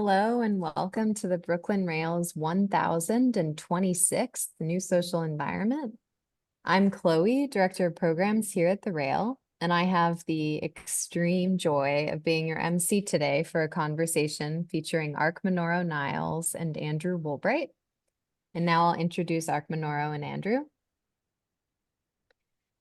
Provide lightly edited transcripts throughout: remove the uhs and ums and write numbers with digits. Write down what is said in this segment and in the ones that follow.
Hello and welcome to the Brooklyn Rail's 1026th New Social Environment. I'm Chloe, Director of Programs here at the Rail, and I have the extreme joy of being your MC today for a conversation featuring Arcmanoro Niles and Andrew Woolbright. And now I'll introduce Arcmanoro and Andrew.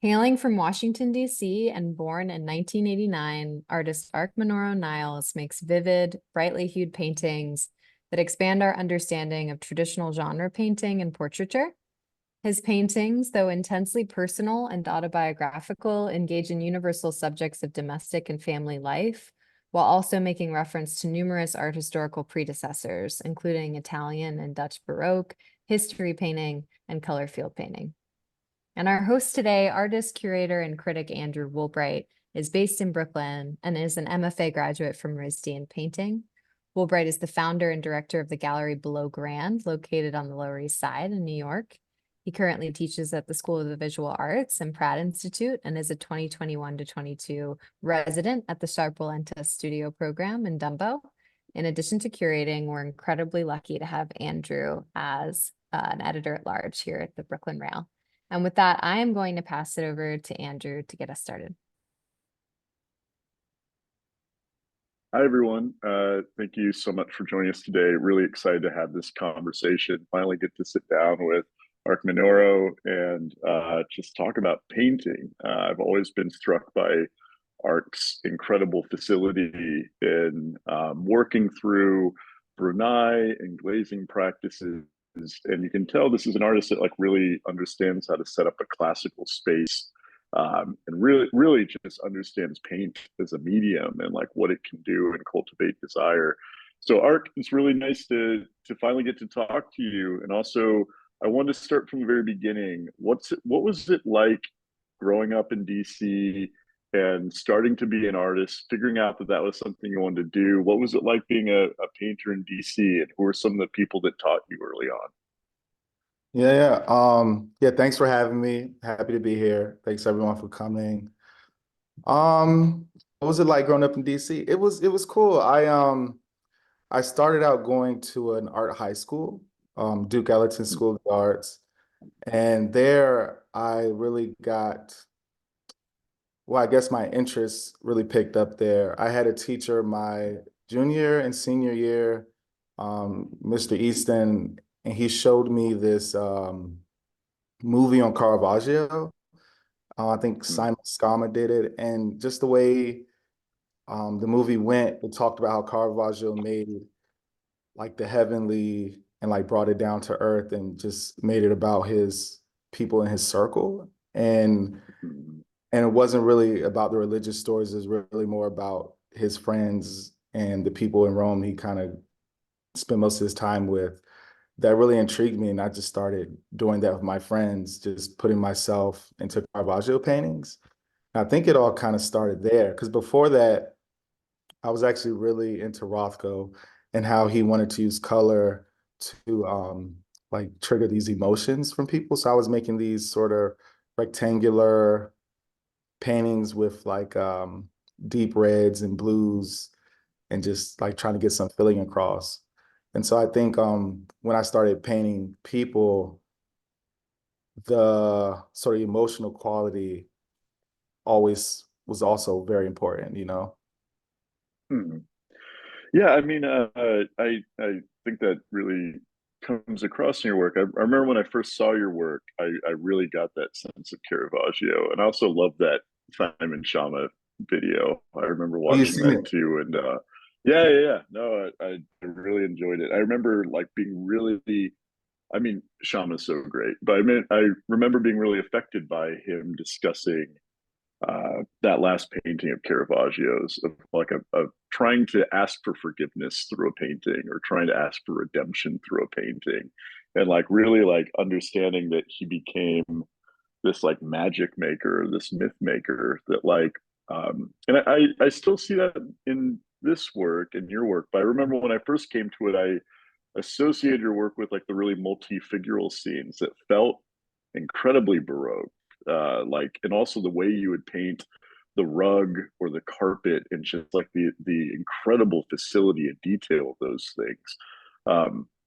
Hailing from Washington, D.C. and born in 1989, artist Arcmanoro Niles makes vivid, brightly hued paintings that expand our understanding of traditional genre painting and portraiture. His paintings, though intensely personal and autobiographical, engage in universal subjects of domestic and family life, while also making reference to numerous art historical predecessors, including Italian and Dutch baroque, history painting, and color field painting. And our host today, artist, curator, and critic Andrew Woolbright, is based in Brooklyn and is an MFA graduate from RISD in painting. Woolbright is the founder and director of the gallery Below Grand, located on the Lower East Side in New York. He currently teaches at the School of the Visual Arts and Pratt Institute and is a 2021 to 22 resident at the Sharpolenta Studio Program in Dumbo. In addition to curating, we're incredibly lucky to have Andrew as an editor-at-large here at the Brooklyn Rail. And with that, I am going to pass it over to Andrew to get us started. Hi, everyone. Thank you so much for joining us today. Really excited to have this conversation. Finally get to sit down with Arcmanoro and just talk about painting. I've always been struck by Arc's incredible facility in working through Brunei and glazing practices. And you can tell this is an artist that really understands how to set up a classical space, and really just understands paint as a medium and what it can do and cultivate desire. So Arc, it's really nice to finally get to talk to you. And also I want to start from the very beginning. What was it like growing up in DC and starting to be an artist, figuring out that was something you wanted to do? What was it like being a painter in DC, and who were some of the people that taught you early on? Yeah. Thanks for having me. Happy to be here. Thanks everyone for coming. What was it like growing up in DC? It was cool. I started out going to an art high school, Duke Ellington School of the Arts, and there I really got, well, I guess my interests really picked up there. I had a teacher my junior and senior year, Mr. Easton, and he showed me this movie on Caravaggio. I think Simon Scama did it, and just the way the movie went, it talked about how Caravaggio made the heavenly and brought it down to earth and just made it about his people in his circle. And it wasn't really about the religious stories. It was really more about his friends and the people in Rome he kind of spent most of his time with. That really intrigued me, and I just started doing that with my friends, just putting myself into Caravaggio paintings. And I think it all kind of started there, because before that, I was actually really into Rothko and how he wanted to use color to trigger these emotions from people. So I was making these sort of rectangular paintings with deep reds and blues and just trying to get some feeling across. And so I think when I started painting people, the sort of emotional quality always was also very important, you know? Yeah, I mean, I think that really comes across in your work. I remember when I first saw your work, I really got that sense of Caravaggio, and I also love that Simon Schama video. I remember watching that too, and yeah. No, I really enjoyed it. I remember being really, I mean, Shama's so great, but I remember being really affected by him discussing that last painting of Caravaggio's, of trying to ask for forgiveness through a painting, or trying to ask for redemption through a painting, and really understanding that he became this magic maker, this myth maker that and I still see that in this work and your work. But I remember when I first came to it, I associated your work with the really multi-figural scenes that felt incredibly baroque, and also the way you would paint the rug or the carpet, and just like the incredible facility and detail of those things.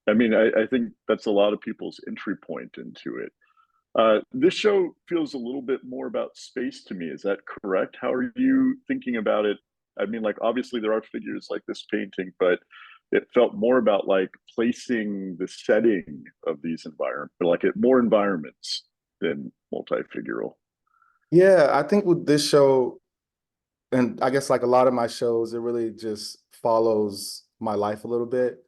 I mean, I think that's a lot of people's entry point into it. This show feels a little bit more about space to me. Is that correct? How are you thinking about it? I mean, like, obviously there are figures like this painting, but it felt more about like placing the setting of these environments, like it more environments than multi-figural. Yeah, I think with this show, and I guess like a lot of my shows, it really just follows my life a little bit.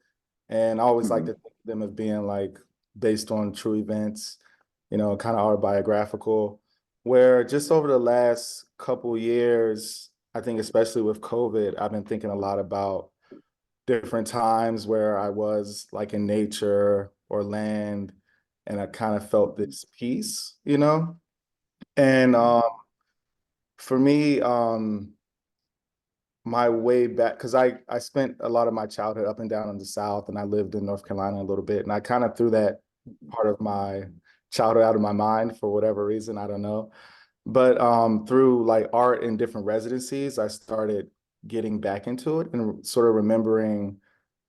And I always like Mm-hmm. to think of them as being like based on true events, kind of autobiographical, where just over the last couple years, I think especially with COVID, I've been thinking a lot about different times where I was like in nature or land, and I kind of felt this peace. And for me, my way back, because I spent a lot of my childhood up and down in the South, and I lived in North Carolina a little bit, and I kind of threw that part of my childhood out of my mind for whatever reason, I don't know. But through like art and different residencies, I started getting back into it and sort of remembering,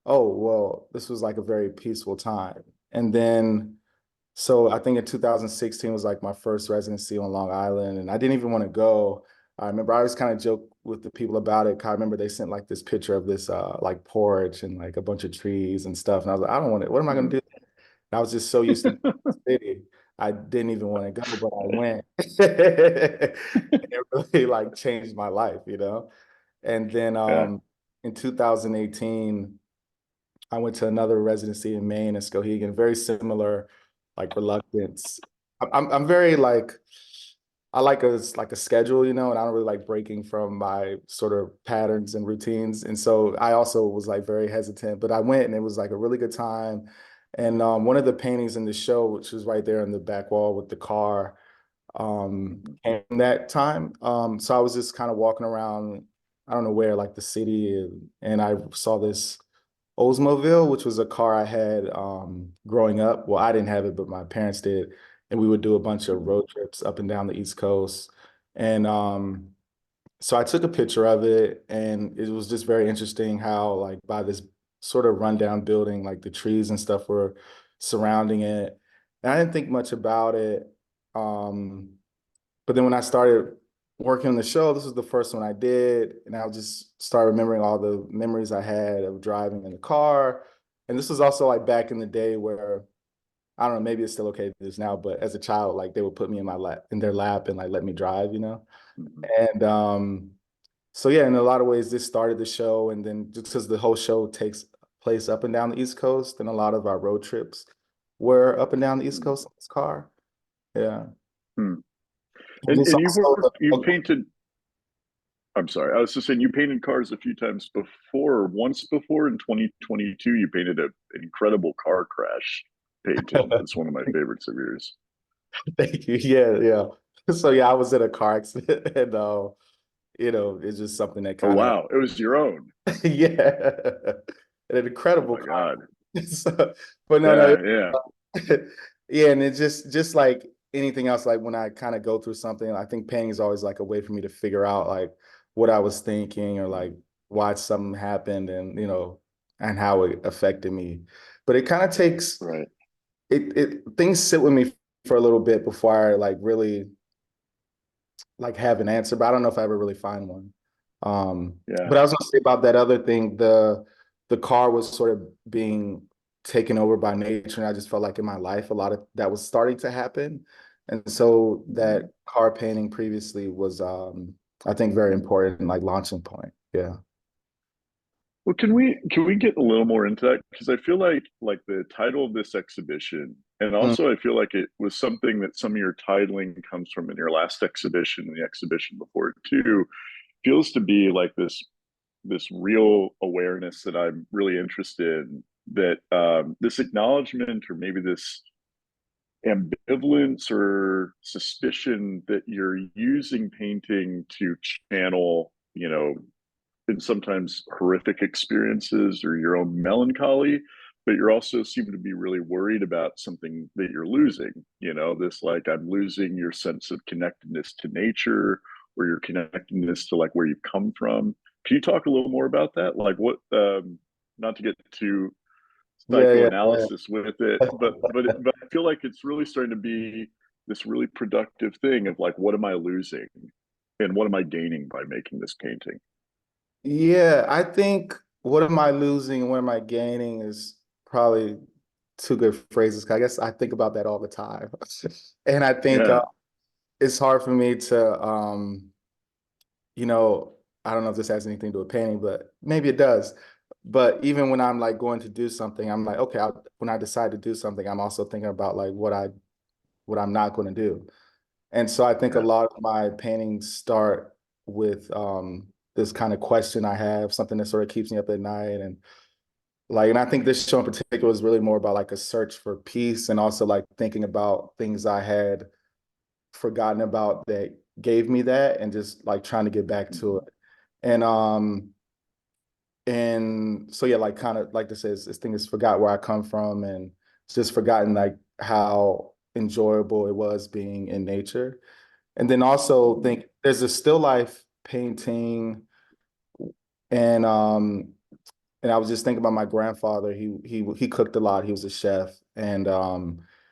oh, well, this was like a very peaceful time. And then, so I think in 2016 was like my first residency on Long Island, and I didn't even want to go. I remember I always kind of joke with the people about it. I remember they sent like this picture of this like porch and like a bunch of trees and stuff. And I was like, I don't want it. What am I going to do? And I was just so used to the city. I didn't even want to go, but I went. It really like changed my life. And then Yeah. in 2018, I went to another residency in Maine in Skowhegan, very similar, like reluctance. I'm very like, I like a schedule, and I don't really like breaking from my sort of patterns and routines. And so I also was like very hesitant, but I went and it was like a really good time. And one of the paintings in the show, which is right there on the back wall with the car, came from that time. So I was just kind of walking around, I don't know where, like the city, and I saw this Oldsmobile, which was a car I had growing up. Well, I didn't have it, but my parents did. And we would do a bunch of road trips up and down the East Coast. And so I took a picture of it, and it was just very interesting how, like, by this sort of rundown building, like the trees and stuff were surrounding it. And I didn't think much about it. Um, but then when I started working on the show, this was the first one I did, and I just started remembering all the memories I had of driving in the car. And this was also like back in the day where, I don't know, maybe it's still okay to do this now, but as a child, like they would put me in their lap and like let me drive. Mhm. And so yeah, in a lot of ways, this started the show, and then just because the whole show takes place up and down the East Coast, and a lot of our road trips were up and down the East Coast in this car. Yeah. Hmm. And just And you've also worked, you've painted. I'm sorry, I was just saying you painted cars a few times before. Once before in 2022, you painted an incredible car crash painting. It's one of my favorites of yours. Thank you. Yeah, yeah. So yeah, I was in a car accident, and it's just something that Oh kind of wow, it was your own. yeah, an Oh incredible my car. God. So, but no, Yeah, yeah. yeah, and it's just like anything else. Like when I kind of go through something, I think painting is always like a way for me to figure out like what I was thinking, or like why something happened, and and how it affected me. But it kind of takes Right. it things sit with me for a little bit before I like really like have an answer, but I don't know if I ever really find one. Yeah. But I was gonna say about that other thing, the car was sort of being taken over by nature, and I just felt like in my life a lot of that was starting to happen. And so Mhm. that car painting previously was I think very important, like launching point. Yeah. Well, can we get a little more into that? Because I feel like the title of this exhibition, and Mm. also I feel like it was something that some of your titling comes from in your last exhibition and the exhibition before it too, feels to be like this real awareness that I'm really interested in, that this acknowledgement or maybe this ambivalence or suspicion that you're using painting to channel, and sometimes horrific experiences or your own melancholy, but you're also seem to be really worried about something that you're losing, this like I'm losing your sense of connectedness to nature, or your connectedness to like where you've come from. Can you talk a little more about that? Like what, not to get too Yeah. psychoanalysis with it, but I feel like it's really starting to be this really productive thing of like, what am I losing and what am I gaining by making this painting? Yeah, I think what am I losing and what am I gaining is probably two good phrases. 'Cause I guess I think about that all the time. And I think Yeah, it's hard for me to, you know, I don't know if this has anything to do with painting, but maybe it does. But even when I'm like going to do something, I'm like, okay, when I decide to do something, I'm also thinking about like what I'm not going to do. And so I think a yeah, lot of my paintings start with this kind of question I have, something that sort of keeps me up at night. And like, and I think this show in particular was really more about like a search for peace and also like thinking about things I had forgotten about that gave me that and just like trying to get back to mhm, it. And so yeah, like kind of like this is this thing is forgot where I come from and just forgotten like how enjoyable it was being in nature. And then also mhm, think there's a still life painting and I was just thinking about my grandfather. He cooked a lot. He was a chef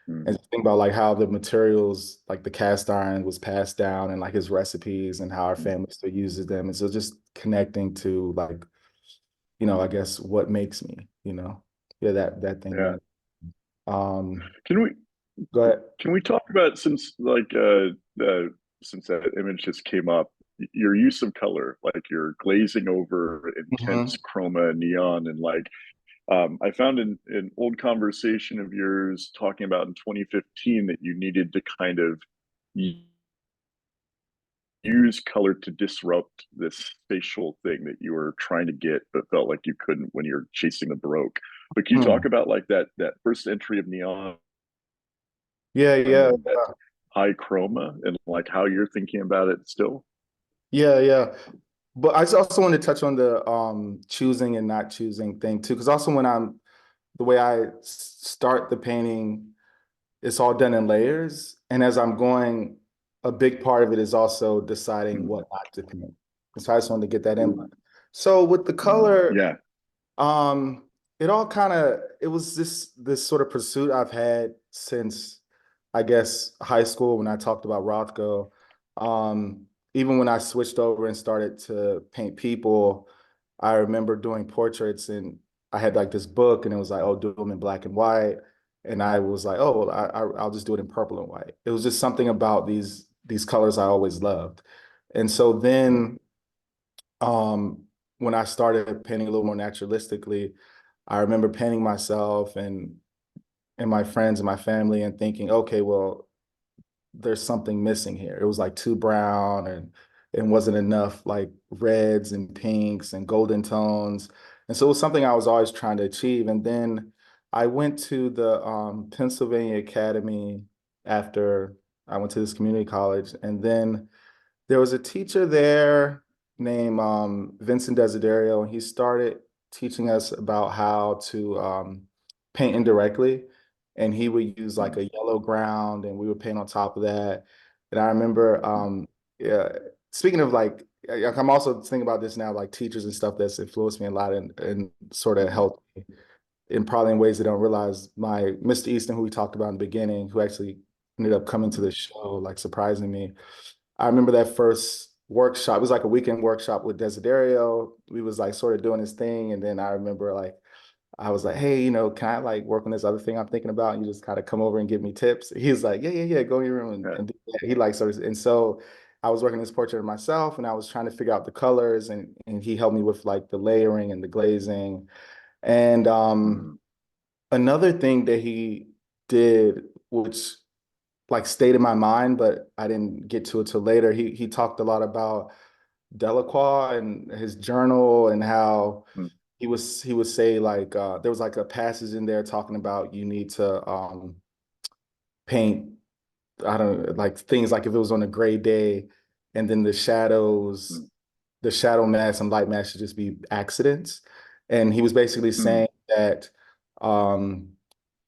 mhm, and just think about like how the materials like the cast iron was passed down and like his recipes and how our mhm. family still uses them. And so just connecting to like, I guess what makes me, yeah, that thing. Yeah. Yeah. Um, Can we go ahead. can we talk about since that image just came up, your use of color, like you're glazing over intense Mhm. chroma neon and like I found an old conversation of yours talking about in 2015 that you needed to kind of use color to disrupt this spatial thing that you were trying to get but felt like you couldn't when you're chasing the baroque. But can you talk Hmm. about like that first entry of neon Yeah, yeah, and that high chroma and like how you're thinking about it still? yeah. But I just also want to touch on the choosing and not choosing thing too, because also when the way I start the painting, it's all done in layers. And as I'm going, a big part of it is also deciding Mm, what not to paint. So I just wanted to get that in. So with the mm, color, yeah. um, it all kind of it was this sort of pursuit I've had since I guess high school when I talked about Rothko. Um, Even when I switched over and started to paint people, I remember doing portraits and I had like this book and it was like, oh, do them in black and white. And I was like, oh, well, I'll just do it in purple and white. It was just something about these colors I always loved. And so Mm, then um, when I started painting a little more naturalistically, I remember painting myself and my friends and my family and thinking, okay, well, there's something missing here. It was like too brown and wasn't enough like reds and pinks and golden tones. And so it was something I was always trying to achieve. And then I went to the Pennsylvania Academy after I went to this community college. And then there was a teacher there named Vincent Desiderio, and he started teaching us about how to paint indirectly. And he would use like mm, a yellow ground, and we would paint on top of that. And I remember, yeah, speaking of like, I'm also thinking about this now, like teachers and stuff that's influenced me a lot and sort of mm, helped me in probably in ways they don't realize. My Mr. Easton, who we talked about in the beginning, who actually ended up coming to mm, the show, like surprising me. I remember that first workshop. It was like a weekend workshop with Desiderio. We was like sort of doing this thing, and then I remember like I was like, "Hey, can I like work on this other thing I'm thinking about?" And you just kind of come over and give me tips. He was like, "Yeah. Go in your room yeah. and do that." He like sort of, and so I was working this portrait of myself, and I was trying to figure out the colors, and he helped me with like the layering and the glazing. And Mm, another thing that he did, which like stayed in my mind, but I didn't get to it till later. He talked a lot about Delacroix and his journal and how mm, he would say like there was like a passage in there talking about you need to paint I don't like things like if it was on a gray day and then mm, the shadow mass and light mass should just be accidents. And he was basically mm, saying that um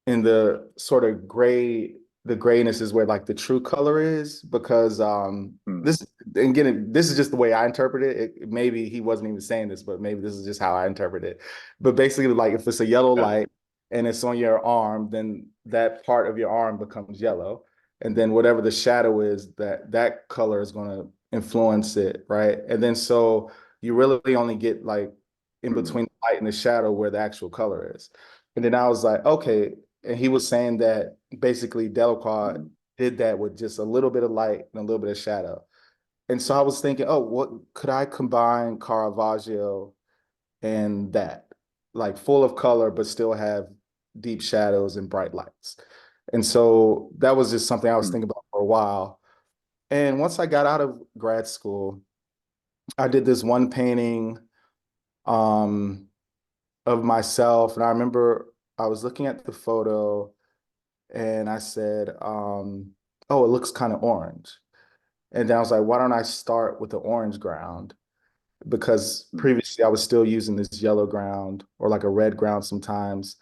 in the sort of gray the grayness is where like the true color is, because Mm. this, and again, this is just the way I interpret it. Maybe he wasn't even saying this, but maybe this is just how I interpret it. But basically, like if it's a yellow Yeah. light and it's on your arm, then that part of your arm becomes yellow. And then whatever the shadow is, that color is going to influence it, right? And then so you really only get like in Mm. between the light and the shadow where the actual color is. And then I was like, okay. And he was saying that basically Delacroix Mm. did that with just a little bit of light and a little bit of shadow. And so I was thinking, oh, what could I combine Caravaggio and that? Like full of color, but still have deep shadows and bright lights. And so that was just something I was Mm. thinking about for a while. And once I got out of grad school, I did this one painting um, of myself. And I remember I was looking at the photo and I said, oh, it looks kind of orange. And then I was like, why don't I start with the orange ground? Because Mm. previously I was still using this yellow ground or like a red ground sometimes.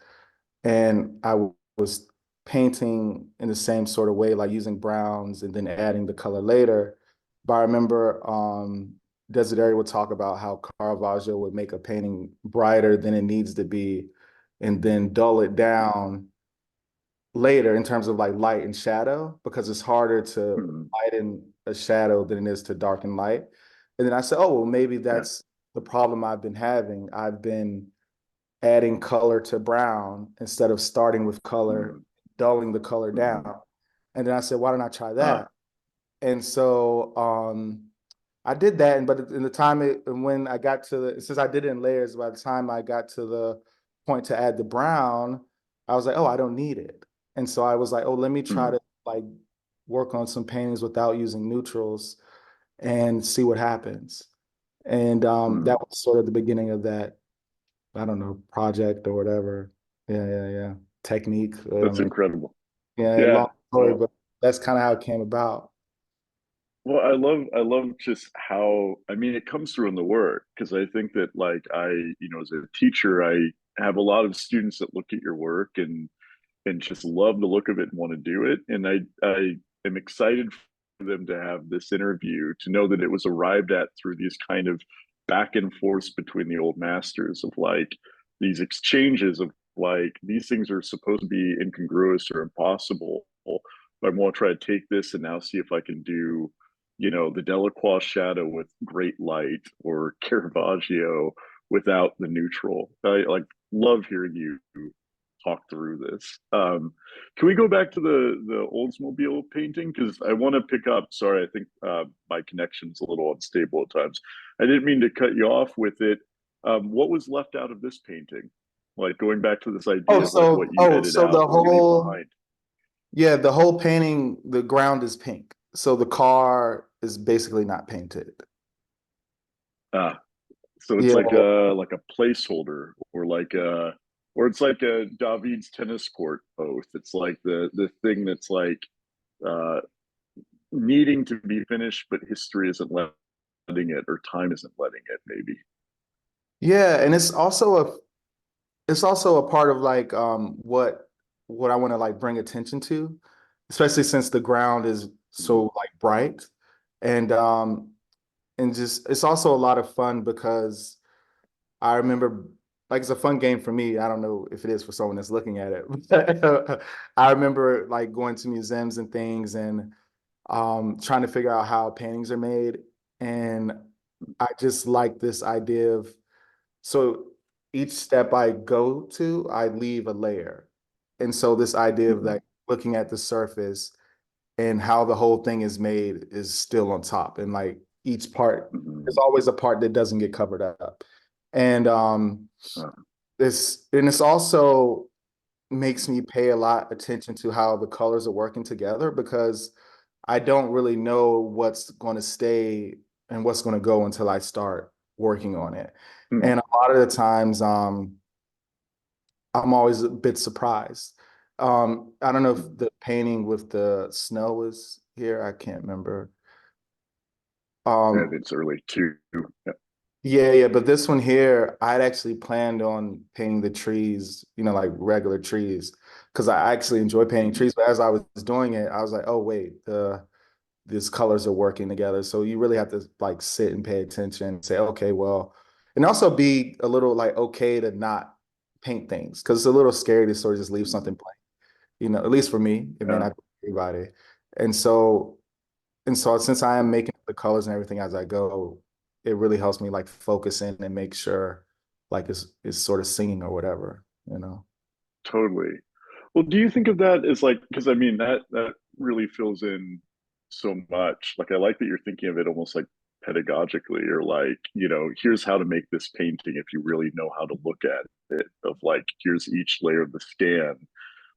And I was painting in the same sort of way, like using browns and then adding the color later. But I remember Desideri would talk about how Caravaggio would make a painting brighter than it needs to be and then dull it down later in terms of like light and shadow, because it's harder to Mm. lighten a shadow than it is to darken light. And then I said, oh, well, maybe Yeah. that's the problem I've been having. I've been adding color to brown instead of starting with color, Mm. dulling the color Mm. down. And then I said, why don't I try Ah. that? And so I did that, but in the time when I got to since I did it in layers, by the time I got to the point to add the brown, I was like, oh, I don't need it. And so I was like, oh, let me try Mm. to like work on some paintings without using neutrals and see what happens. And Mm. that was sort of the beginning of that, I don't know, project or whatever. Yeah. Technique. I That's mean, incredible. yeah, Yeah. long story, Well, but that's kind of how it came about. well, I love just how, I mean, it comes through in the work, because I think that, like, as a teacher, I have a lot of students that look at your work and just love the look of it and want to do it. And I am excited for them to have this interview, to know that it was arrived at through these kind of back and forths between the old masters, of like these exchanges of like, these things are supposed to be incongruous or impossible, but I'm going to try to take this and now see if I can do, the Delacroix shadow with great light, or Caravaggio without the neutral. I like love hearing you talk through this. Can we go back to the Oldsmobile painting? Because I want to pick up. Sorry, I think my connection's a little unstable at times. I didn't mean to cut you off with it. What was left out of this painting? Like, going back to this idea of like what you edit So out the or leave whole, behind. yeah, the whole painting, the ground is pink. So the car is basically not painted. Ah, so it's Yeah. like a placeholder, or it's like a David's tennis court oath. It's like the thing that's like uh needing to be finished, but history isn't letting it, or time isn't letting it, maybe. Yeah, and it's also a part of like what I want to like bring attention to, especially since the ground is so like bright. And and just it's also a lot of fun because I remember, like, it's a fun game for me. I don't know if it is for someone that's looking at it. I remember like going to museums and things and trying to figure out how paintings are made. And I just like this idea of, so each step I go to, I leave a layer. And so this idea of Mhm. like looking at the surface and how the whole thing is made is still on top. And like each part, there's Mhm. always a part that doesn't get covered up. And Uh, this also makes me pay a lot attention to how the colors are working together, because I don't really know what's going to stay and what's going to go until I start working on it. mm. And a lot of the times, I'm always a bit surprised. I don't know if Mm. the painting with the snow is here. I can't remember. And Um, it's early too. Yeah. Yeah, but this one here, I'd actually planned on painting the trees, like regular trees, because I actually enjoy painting Mhm. trees. But as I was doing it, I was like, oh wait, these colors are working together. So you really have to like sit and pay attention and say, okay, well, and also be a little like okay to not paint things because it's a little scary to sort of just leave something plain, at least for me. It may Yeah, not be for everybody. And so since I am making the colors and everything as I go, it really helps me like focus in and make sure like it's sort of singing or whatever. totally. Well, do you think of that as like, because I mean that really fills in so much. Like I like that you're thinking of it almost like pedagogically, or like, here's how to make this painting if you really know how to look at it, of like, here's each layer of the scan.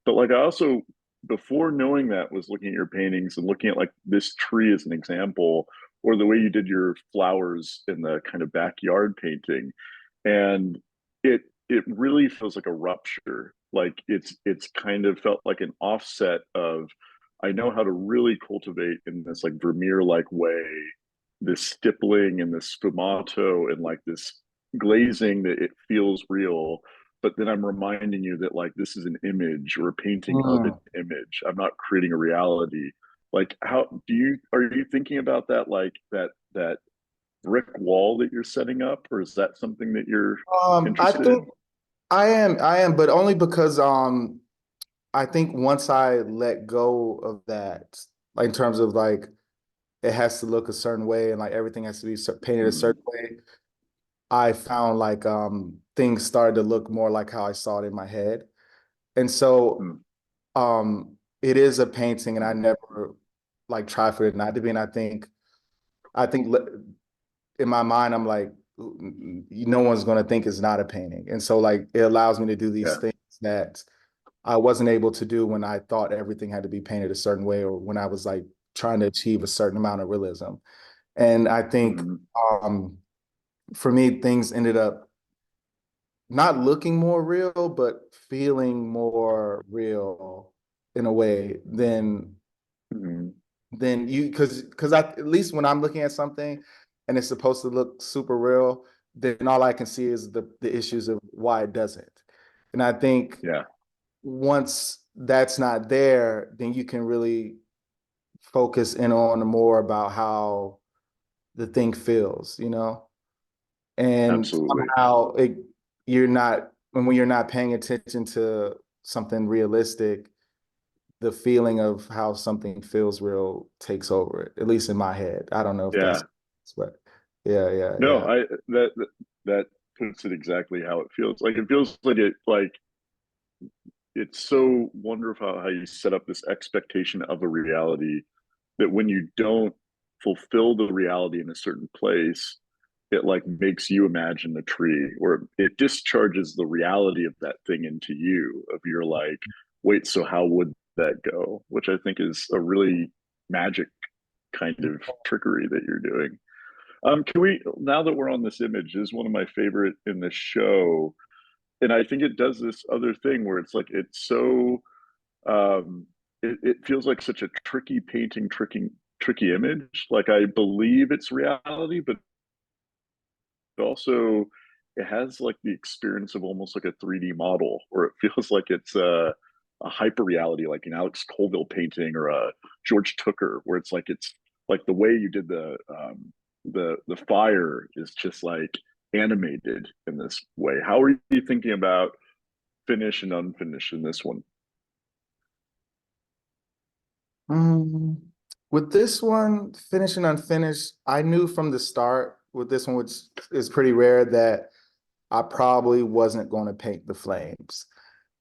But like I also, before knowing that, was looking at your paintings and looking at like this tree as an example, or the way you did your flowers in the kind of backyard painting. And it really feels like a rupture. Like it's kind of felt like an offset of, I know how to really cultivate in this like Vermeer like way, this stippling and this sfumato and like this glazing that it feels real. But then I'm reminding you that like this is an image or a painting of an Mm. image. I'm not creating a reality. Like, how do you, are you thinking about that, like that brick wall that you're setting up, or is that something that you're I interested think in? I am, but only because I think once I let go of that, like in terms of like it has to look a certain way and like everything has to be painted a Mm, certain way, I found like things started to look more like how I saw it in my head. And so mm, it is a painting and I never like try for it not to be. And I think in my mind I'm like no one's going to think it's not a painting. And so like it allows me to do these yeah. things that I wasn't able to do when I thought everything had to be painted a certain way or when I was like trying to achieve a certain amount of realism. And I think Mm, um, for me, things ended up not looking more real, but feeling more real in a way mm, than you because at least when I'm looking at something and it's supposed to look super real, then all I can see is the issues of why it doesn't. And I think yeah, once that's not there, then you can really focus in on more about how the thing feels. And absolutely. somehow you're not when you're not paying attention to something realistic, the feeling of how something feels real takes over it, at least in my head. I don't know if Yeah. but yeah, yeah, No, yeah. I that puts it exactly how it feels. Like it feels like it's so wonderful how you set up this expectation of a reality that when you don't fulfill the reality in a certain place, it like makes you imagine the tree, or it discharges the reality of that thing into you, of you're like, wait, so how would that go? Which I think is a really magic kind of trickery that you're doing. Can we, now that we're on this image, is one of my favorite in the show, and I think it does this other thing where it's like it's so it feels like such a tricky painting, tricky image. Like I believe it's reality, but also it has like the experience of almost like a 3D model, or it feels like it's a hyper reality, like an Alex Colville painting or a George Tucker, where it's like the way you did the fire is just like animated in this way. How are you thinking about finish and unfinished in this one? Mm, with this one, finishing unfinished, I knew from the start with this one, which is pretty rare, that I probably wasn't going to paint the flames.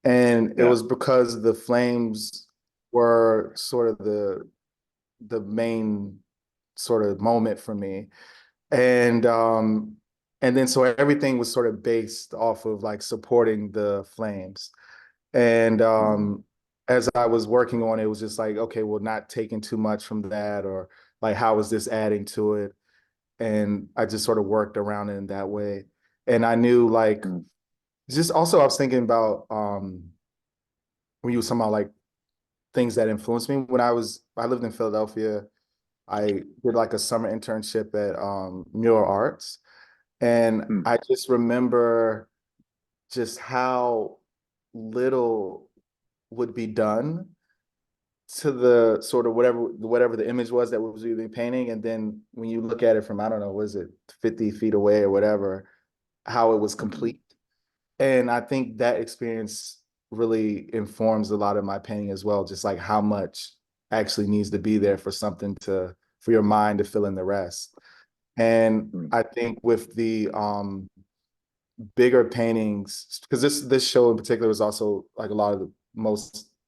And it Yeah. was because the flames were sort of the main sort of moment for me. And and then so everything was sort of based off of like supporting the flames. And Mm, as I was working on it, it was just like, okay, well, not taking too much from that, or like how is this adding to it? And I just sort of worked around it in that way. And I knew like mm, just also I was thinking about when you were talking about like things that influenced me. When I lived in Philadelphia, I did like a summer internship at Mural Arts. And Mm. I just remember just how little would be done to the sort of whatever the image was that was being painting. And then when you look at it from, I don't know, was it 50 feet away or whatever, how it was complete. And I think that experience really informs a lot of my painting as well, just like how much actually needs to be there for something for your mind to fill in the rest. And Mm. I think with the bigger paintings, because this show in particular was also like a lot of the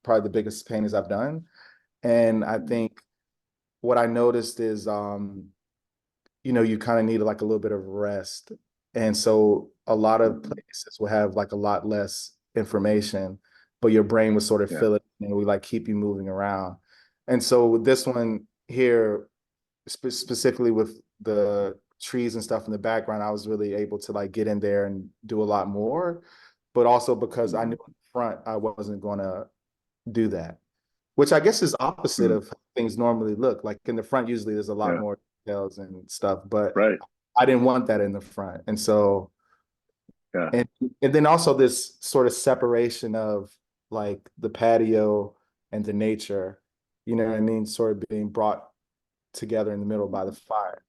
probably the biggest paintings I've done. And I think what I noticed is you kind of need like a little bit of rest. And so a lot of places will have like a lot less information, but your brain will sort of Yeah. fill it and we like keep you moving around. And so with this one here, specifically with the trees and stuff in the background, I was really able to like get in there and do a lot more, but also because I knew in front I wasn't going to do that, which I guess is opposite Mm. of how things normally look. Like in the front, usually there's a lot Yeah. more details and stuff, but Right. I didn't want that in the front. And so, Yeah. and and then also this sort of separation of like the patio and the nature, you know what I mean, sort of being brought together in the middle by the fire.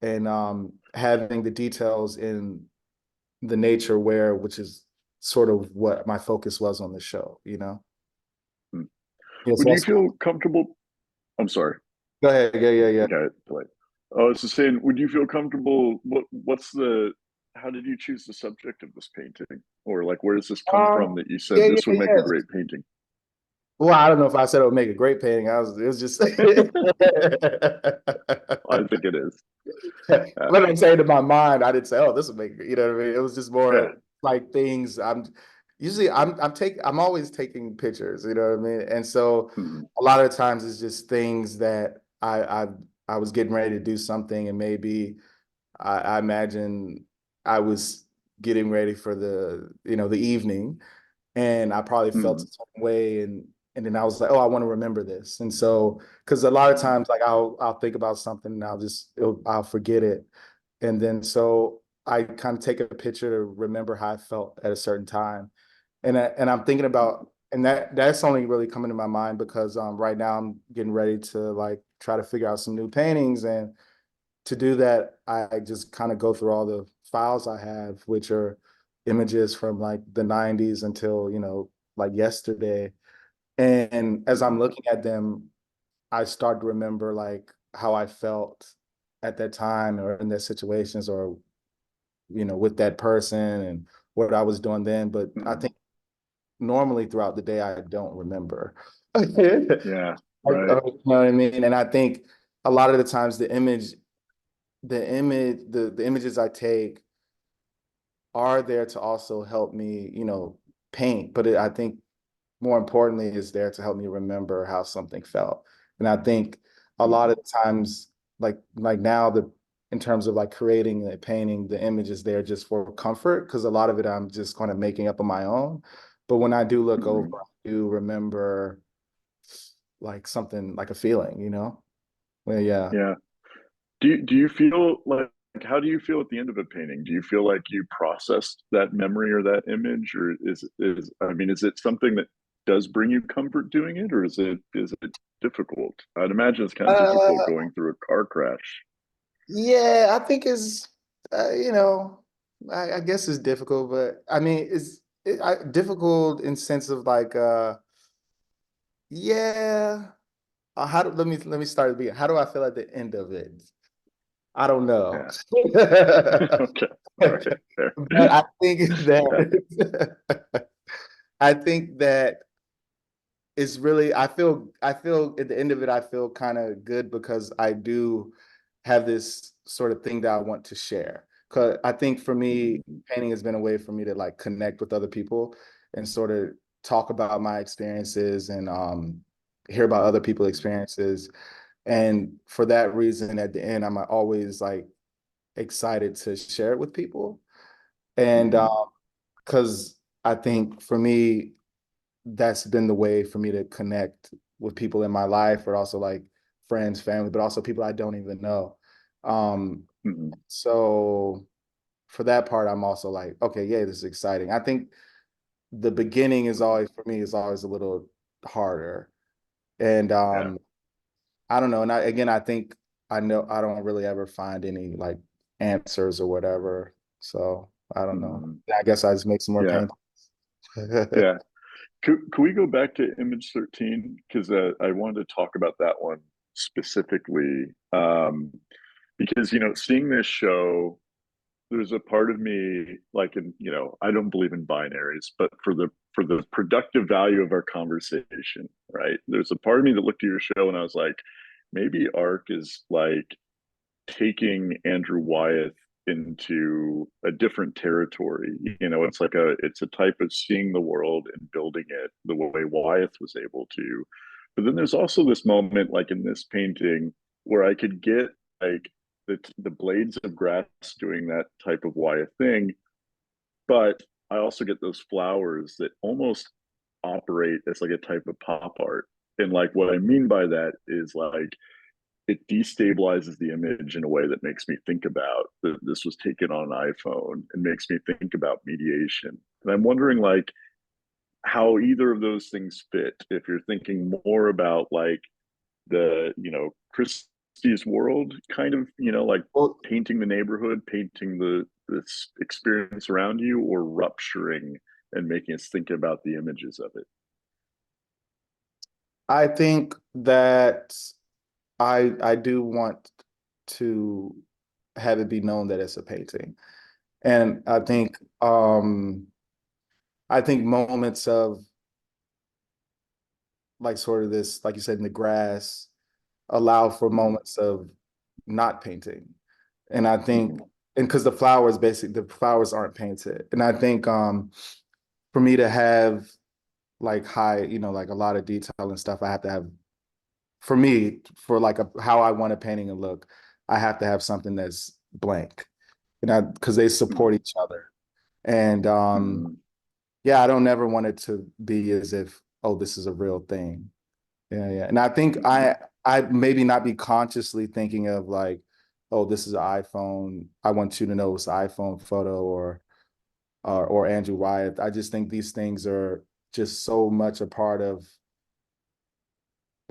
And having the details in the nature which is sort of what my focus was on the show, you know? Mm. Yes, Would you also, feel comfortable? I'm sorry. go ahead. Yeah. Got it. Like, I was just saying, would you feel comfortable? What's the? How did you choose the subject of this painting, or like, where does this come from that you said this would make a Yeah. great painting? Well, I don't know if I said it would make a great painting. It was just I think it is. Yeah. what I'm saying in my mind, I didn't say, "Oh, this would make," you know what I mean? It was just Yeah. more like things. I'm always taking pictures, you know what I mean? And so Mm. a lot of times it's just things that I was getting ready to do something, and maybe I imagine I was getting ready for the evening, and I probably felt a Mm. certain way, and then I was like, oh, I want to remember this. And so because a lot of times like I'll think about something and I'll forget it. And then so I kind of take a picture to remember how I felt at a certain time. And I'm thinking about, and that's only really coming to my mind because right now I'm getting ready to like try to figure out some new paintings. And to do that, I just kind of go through all the files I have, which are images from like the 90s until, like yesterday. And as I'm looking at them, I start to remember like how I felt at that time or in their situations or, with that person and what I was doing then. But I Mm. think normally throughout the day, I don't remember. You Yeah. Right. know what I mean? And I think a lot of the times the images I take are there to also help me, paint. But I think more importantly is there to help me remember how something felt. And I think a Mm. lot of times, like now, in terms of like creating a painting, the image is there just for comfort because a lot of it I'm just kind of making up on my own. But when I do look over, Mm. I do remember like something like a feeling, Well, yeah. Yeah. Do you feel like, how do you feel at the end of a painting? Do you feel like you processed that memory or that image, or is it something that does bring you comfort doing it, or is it difficult? I'd imagine it's kind of difficult Uh, going through a car crash. yeah, I think it's, I guess it's difficult, but I mean, difficult in sense of like, yeah. Let me start at the beginning. How do I feel at the end of it? I don't know. Yeah. But Okay. All right. Fair. I think Yeah. that I think that it's really I feel at the end of it I feel kind of good because I do have this sort of thing that I want to share. Cause I think for me, Mhm. painting has been a way for me to like connect with other people and sort of talk about my experiences and hear about other people's experiences. And for that reason, at the end, I'm always like excited to share it with people. And Mhm. because I think for me, that's been the way for me to connect with people in my life, but also like friends, family, but also people I don't even know. Um, Mhm. so for that part, I'm also like, okay, yeah, this is exciting. I think the beginning is always, for me, is always a little harder. And Yeah. I don't know. And again, I think I know I don't really ever find any like answers or whatever. So I don't know. Mhm. I guess I just make some more Yeah. paintings. Yeah. Could we go back to image 13? Because I wanted to talk about that one specifically. Because, seeing this show, there's a part of me, like, I don't believe in binaries, but for the productive value of our conversation, right? There's a part of me that looked at your show and I was like, maybe Arc is like taking Andrew Wyeth into a different territory. It's a type of seeing the world and building it the way Wyeth was able to. But then there's also this moment, like in this painting, where I could get like the blades of grass doing that type of Wyeth thing, but I also get those flowers that almost operate as like a type of pop art. And like what I mean by that is like it destabilizes the image in a way that makes me think about that this was taken on an iPhone and makes me think about mediation. And I'm wondering like how either of those things fit. If you're thinking more about like the, Christie's world kind of, like Well, painting the neighborhood, painting this experience around you, or rupturing and making us think about the images of it. I think that I do want to have it be known that it's a painting. And I think moments of like sort of this, like you said, in the grass, allow for Mm-hmm. moments of not painting. And I think, Mm-hmm. and because the flowers aren't painted. And I think for me to have like high, like a lot of detail and stuff, I have to have, for me, for like how I want a painting to look, I have to have something that's blank. Because they support each other. And Mm-hmm. yeah, I don't ever want it to be as if, oh, this is a real thing. Yeah, yeah. And I think Mm-hmm. I maybe not be consciously thinking of like, oh, this is an iPhone. I want you to know it's an iPhone photo or Andrew Wyeth. I just think these things are just so much a part of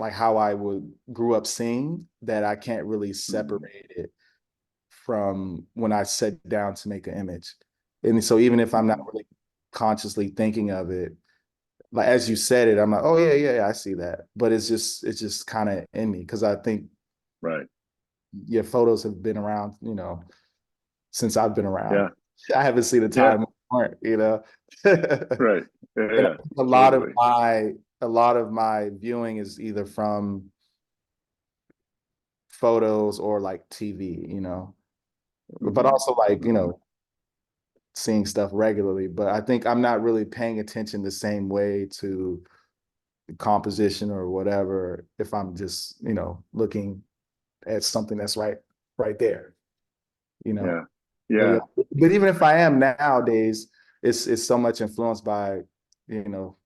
like how I would grew up seeing that I can't really Mm-hmm. separate it from when I sit down to make an image. And so even if I'm not Mm-hmm. really consciously thinking of it, like as you said it, I'm like, oh yeah, yeah, yeah, I see that. But it's just kind of in me because I think Right. your photos have been around, since I've been around. Yeah. I haven't seen a Yeah. time when they weren't. Right. Yeah. And Yeah. a lot of Totally. my viewing is either from photos or like TV, but Mm-hmm. also like, Mm-hmm. seeing stuff regularly. But I think I'm not really paying attention the same way to composition or whatever if I'm just, looking at something that's right there, you know. Yeah. But yeah, Yeah. but even if I am nowadays, it's so much influenced by, you know,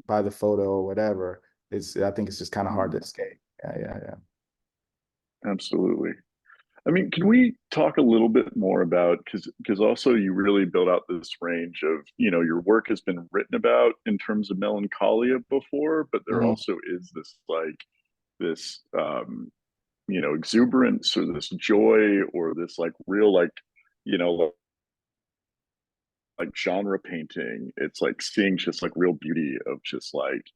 by the photo or whatever. I think it's just kind of hard to Mhm. escape. Yeah, yeah, yeah. Absolutely. I mean, can we talk a little bit more about because also you really built out this range of, your work has been written about in terms of melancholia before, but there Mhm. also is this like this exuberance or this joy or this like real like, you know, like genre painting. It's like seeing just like real beauty of just like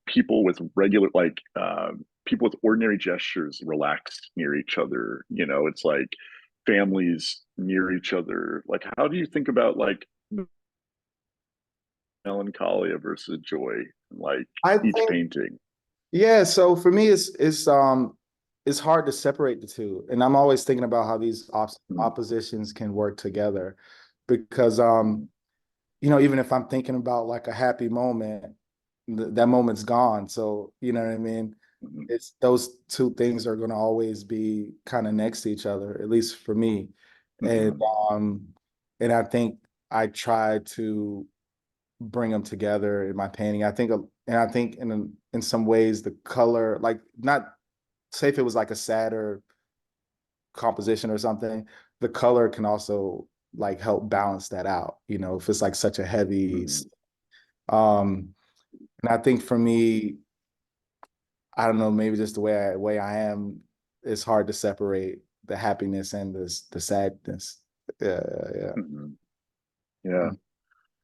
people with regular like people with ordinary gestures relaxed near each other. It's like families near each other. Like, how do you think about like melancholia versus joy in like I each think, painting? yeah, so for me it's hard to separate the two. And I'm always thinking about how these Mm-hmm. oppositions can work together because even if I'm thinking about like a happy moment, that moment's gone. So, you know what I mean? Mm-hmm. It's those two things are going to always be kind of next to each other, at least for me. And Mm-hmm. um and I think I try to bring them together in my painting. I think in some ways the color, like not say if it was like a sadder composition or something, the color can also like help balance that out, you know, if it's like such a heavy, Mhm. and I think for me, I don't know, maybe just the way I am, it's hard to separate the happiness and the sadness. Yeah, yeah. Mhm. Yeah.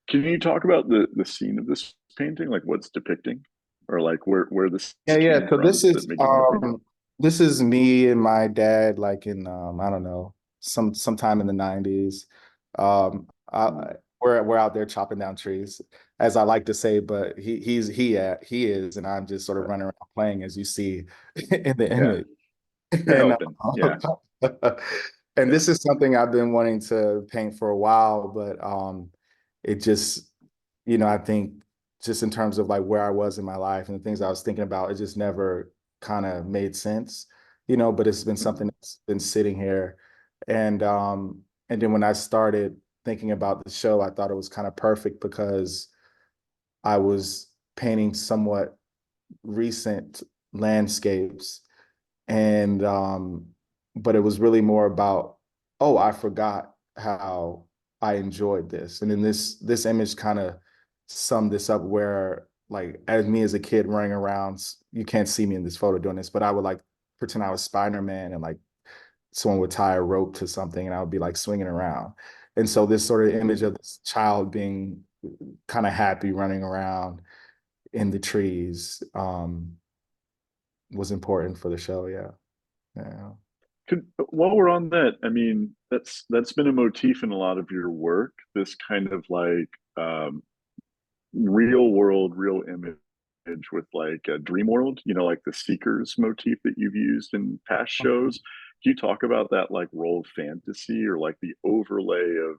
Can you talk about the scene of this painting, like what's depicting, or like where this Yeah, yeah. came So from that make it memorable? this is me and my dad, like in I don't know, sometime in the 90s. Mm. We're out there chopping down trees, as I like to say, but he is, and I'm just sort of running around playing, as you see in the Yeah, image. you're And helping. Yeah, and yeah. this is something I've been wanting to paint for a while, but it just, you know, I think just in terms of like where I was in my life and the things I was thinking about, it just never kind of made sense, you know, but it's been something Mhm. that's been sitting here. And then when I started thinking about the show, I thought it was kind of perfect because I was painting somewhat recent landscapes, and but it was really more about, oh, I forgot how I enjoyed this. And then this image kind of summed this up, where like as me as a kid running around, you can't see me in this photo doing this, but I would like pretend I was Spider-Man, and like someone would tie a rope to something and I would be like swinging around. And so this sort of image Mhm. of this child being kind of happy running around in the trees was important for the show. Yeah. Yeah. While we're on that, I mean, that's been a motif in a lot of your work. This kind of like real world, real image with like a dream world, you know, like the seekers motif that you've used in past shows. Can you talk about that like role of fantasy, or like the overlay of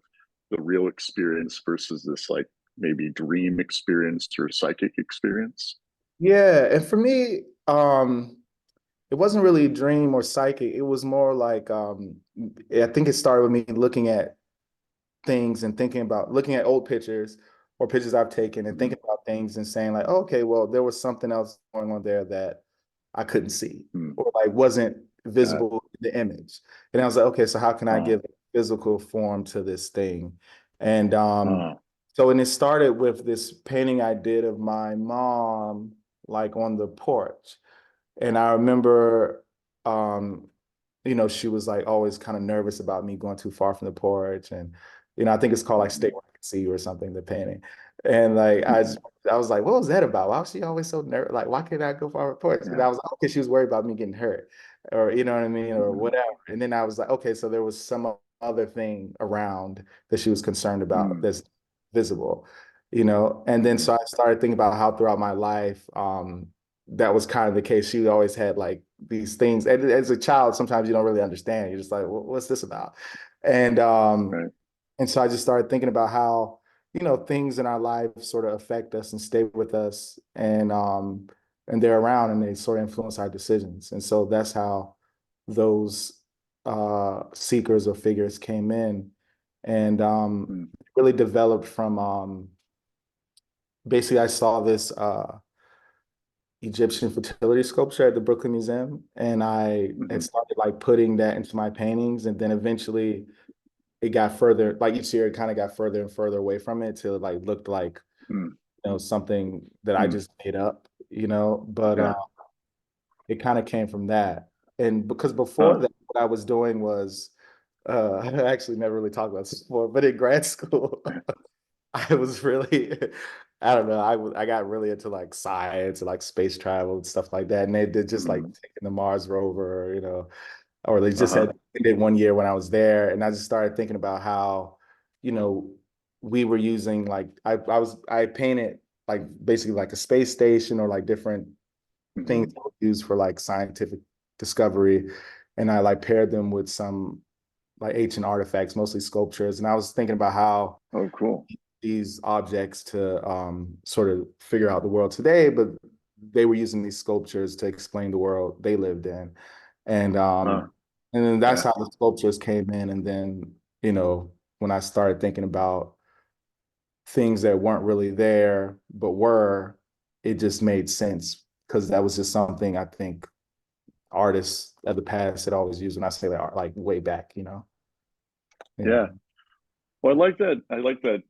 the real experience versus this like maybe dream experience or psychic experience? Yeah, and for me, it wasn't really a dream or psychic. It was more like I think it started with me looking at things and thinking about looking at old pictures or pictures I've taken and Mm-hmm. thinking about things and saying like, oh, okay, well, there was something else going on there that I couldn't see Mm. or like wasn't Got visible in the image. And I was like, okay, so how can I uh, give physical form to this thing? And uh, so and it started with this painting I did of my mom, like on the porch. And I remember, um, you know, she was like always kind of nervous about me going too far from the porch. And, you know, I think it's called like Stay mhm, Where I Can See You or something, the painting. And like, mhm. I was like, what was that about? Why was she always so nervous? Like, why can't I go far from the porch? And Yeah. I was like, okay, she was worried about me getting hurt or, you know what I mean? Or Mhm, whatever. And then I was like, okay, so there was some other thing around that she was concerned about mm, that's visible, you know? And then mhm, so I started thinking about how throughout my life, that was kind of the case. She always had like these things. And as a child, sometimes you don't really understand. You're just like, what's this about? And um, right. and so I just started thinking about how, you know, things in our life sort of affect us and stay with us, and they're around and they sort of influence our decisions. And so that's how those seekers or figures came in, and Mm, really developed from basically I saw this Egyptian fertility sculpture at the Brooklyn Museum, and I had mhm, started like putting that into my paintings, and then eventually it got further, like each year it kind of got further and further away from it till it like looked like, mm, you know, something that I mm. just made up, you know. But Yeah. it kind of came from that. And because before Uh, that, what I was doing was I actually never really talked about this before, but in grad school, I was really, I don't know, I got really into like science and like space travel and stuff like that. And they did just like mm, taking the Mars rover, you know, or they just uh-huh. had they did one year when I was there. And I just started thinking about how, you know, we were using like I painted like basically like a space station or like different things Mhm. that were used for like scientific discovery. And I like paired them with some like ancient artifacts, mostly sculptures. And I was thinking about how Oh, cool. these objects to sort of figure out the world today, but they were using these sculptures to explain the world they lived in. And Uh, um, and then that's yeah. how the sculptures came in. And then, you know, when I started thinking about things that weren't really there, but were, it just made sense because that was just something I think artists of the past had always used when I say that art, like way back, you know? Yeah. Yeah. Well, I like that. I like that.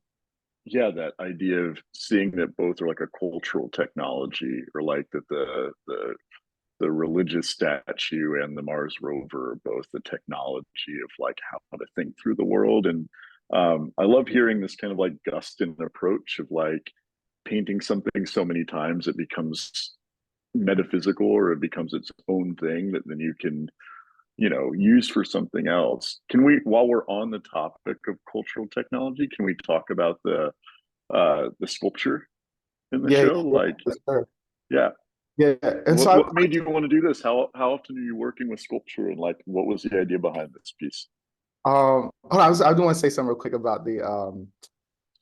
Yeah, that idea of seeing that both are like a cultural technology, or like that the religious statue and the Mars rover are both the technology of like how to think through the world. And I love hearing this kind of like Gustin approach of like painting something so many times it becomes metaphysical, or it becomes its own thing that then you can, use for something else. Can we, while we're on the topic of cultural technology, can we talk about the sculpture in the Yeah, show? yeah, Like, for sure. yeah, Yeah, and so what made you want to do this? How often are you working with sculpture, and like what was the idea behind this piece? hold on, I do want to say something real quick about the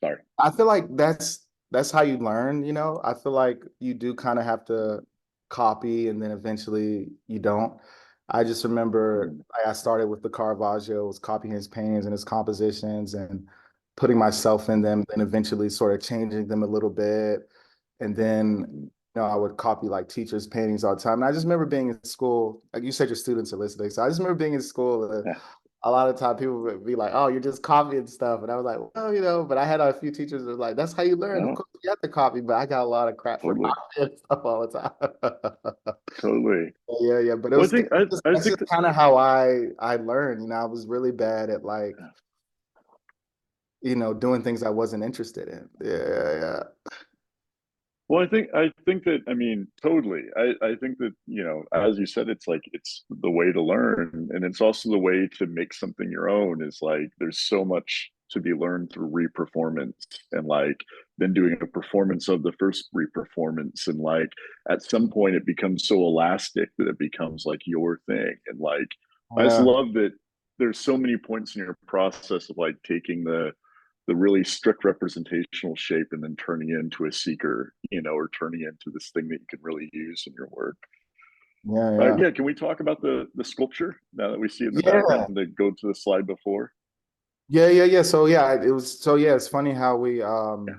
Sorry. I feel like that's how you learn, you know. I feel like you do kind of have to copy and then eventually you don't. I just remember Mm, I started with the Caravaggio, was copying his paintings and his compositions and putting myself in them, then eventually sort of changing them a little bit. And then, mhm. I would copy like teachers' paintings all the time. And I just remember being in school, like you said, your students are listening. So I just remember being in school. Yeah. A lot of time people would be like, "Oh, you're just copying stuff," and I was like, "Well, but I had a few teachers that were like, that's how you learn. Of No, course, you have to copy." But I got a lot of crap for totally, copying stuff all the time. totally. Yeah, yeah, but Well, I think I that's think just that kind of how I learned. I was really bad at like doing things I wasn't interested in. Yeah, Well, I think that, I mean, totally. I think that, as you said, it's like it's the way to learn, and it's also the way to make something your own. Is like there's so much to be learned through reperformance, and like then doing a performance of the first reperformance, and like at some point it becomes so elastic that it becomes like your thing. And like I just yeah, love that there's so many points in your process of like taking the really strict representational shape and then turning it into a seeker, or turning it into this thing that you can really use in your work. yeah, yeah, Yeah, can we talk about the sculpture now that we see in the background yeah, that go to the slide before? yeah, yeah, yeah. So yeah, it's funny how we Yeah.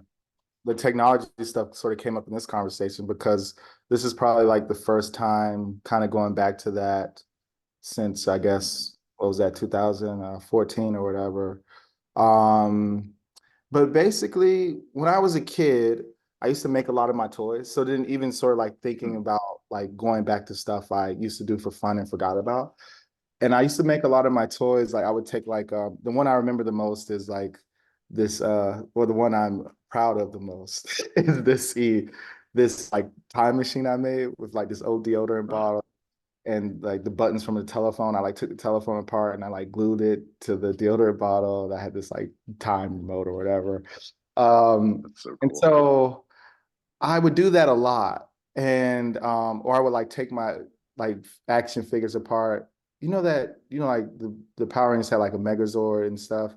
the technology stuff sort of came up in this conversation because this is probably like the first time kind of going back to that since I guess what was that 2014 or whatever. Um, but basically, when I was a kid, I used to make a lot of my toys. So then even sort of like thinking Mm, about like going back to stuff I used to do for fun and forgot about. And I used to make a lot of my toys. Like I would take like the one I remember the most is like this or the one I'm proud of the most is this like time machine I made with like this old deodorant oh, bottle and like the buttons from the telephone. I like took the telephone apart and I like glued it to the deodorant bottle that had this like time remote or whatever. that's so And cool. so I would do that a lot. And or I would like take my like action figures apart. Like the Power Rangers had like a Megazord and stuff.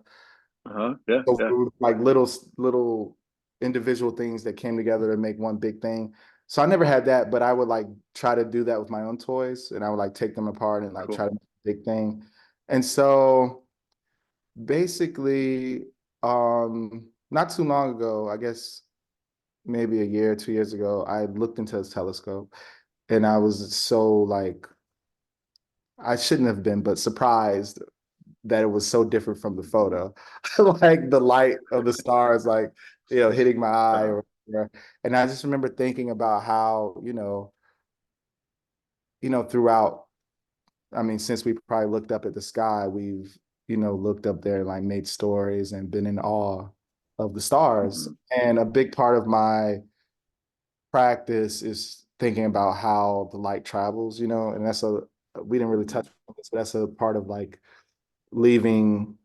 Uh-huh. Yeah, So yeah, like little individual things that came together to make one big thing. So I never had that, but I would like try to do that with my own toys and I would like take them apart and like try cool. to make a big thing. And so basically, not too long ago, I guess maybe a year, 2 years ago, I looked into this telescope and I was so like, I shouldn't have been, but surprised that it was so different from the photo. Like the light of the stars, like, hitting my eye Uh, or whatever. And I just remember thinking about how, throughout, I mean, since we probably looked up at the sky, we've, looked up there and like made stories and been in awe of the stars. mhm, And a big part of my practice is thinking about how the light travels, and we didn't really mhm, touch on this, but that's a part of like leaving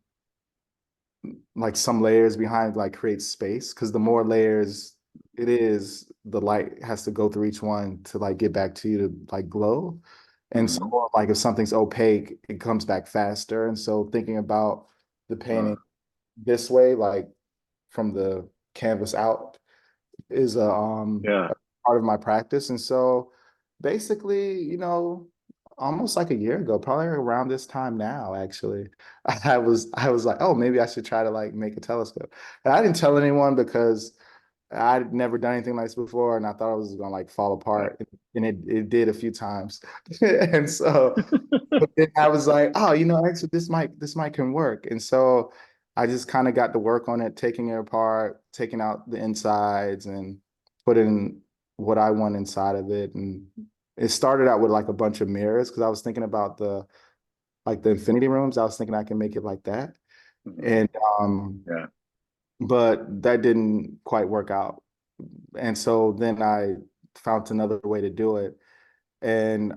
like some layers behind like create space because the more layers it is, the light has to go through each one to like get back to you to like glow. And mhm. so like if something's opaque, it comes back faster. And so thinking about the Uh, painting this way, like from the canvas out, is yeah. a part of my practice. And so basically, almost like a year ago, probably around this time now, actually, I was like, oh, maybe I should try to like make a telescope. And I didn't tell anyone because I'd never done anything like this before, and I thought it was gonna like fall Right. apart. And it did a few times. And so but then I was like, oh, actually this might can work. And so I just kind of got to work on it, taking it apart, taking out the insides and putting what I want inside of it. And it started out with like a bunch of mirrors because I was thinking about the infinity rooms. I was thinking I can make it like that. And Yeah. but that didn't quite work out. And so then I found another way to do it. And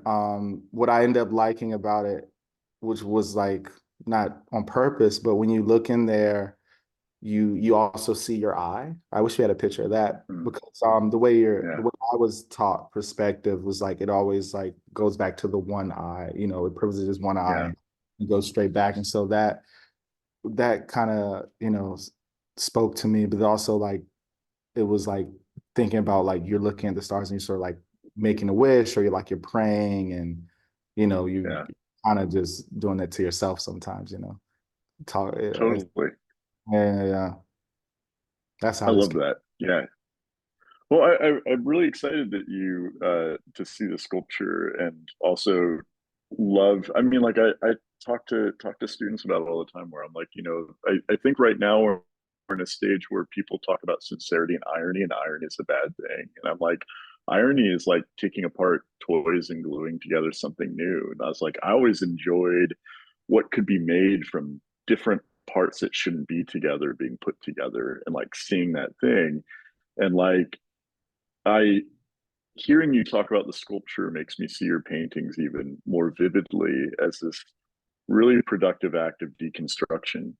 what I ended up liking about it, which was like not on purpose, but when you look in there, you also see your eye. I wish we had a picture of that because the way I was taught perspective was like it always like goes back to the one eye, it privileges one eye and goes straight back. And so that kind of, spoke to me, but also like it was like thinking about like you're looking at the stars and you're sort of like making a wish or you're praying and you kind of just doing that to yourself sometimes, talk Totally. yeah. That's I how this love that. Yeah. Well, I'm really excited that you to see the sculpture and also love. I mean, like I talk to students about it all the time where I'm like, I think right now we're in a stage where people talk about sincerity and irony is a bad thing. And I'm like, irony is like taking apart toys and gluing together something new. And I was like, I always enjoyed what could be made from different parts that shouldn't be together being put together and like seeing that thing. And like I hearing you talk about the sculpture makes me see your paintings even more vividly as this really productive act of deconstruction,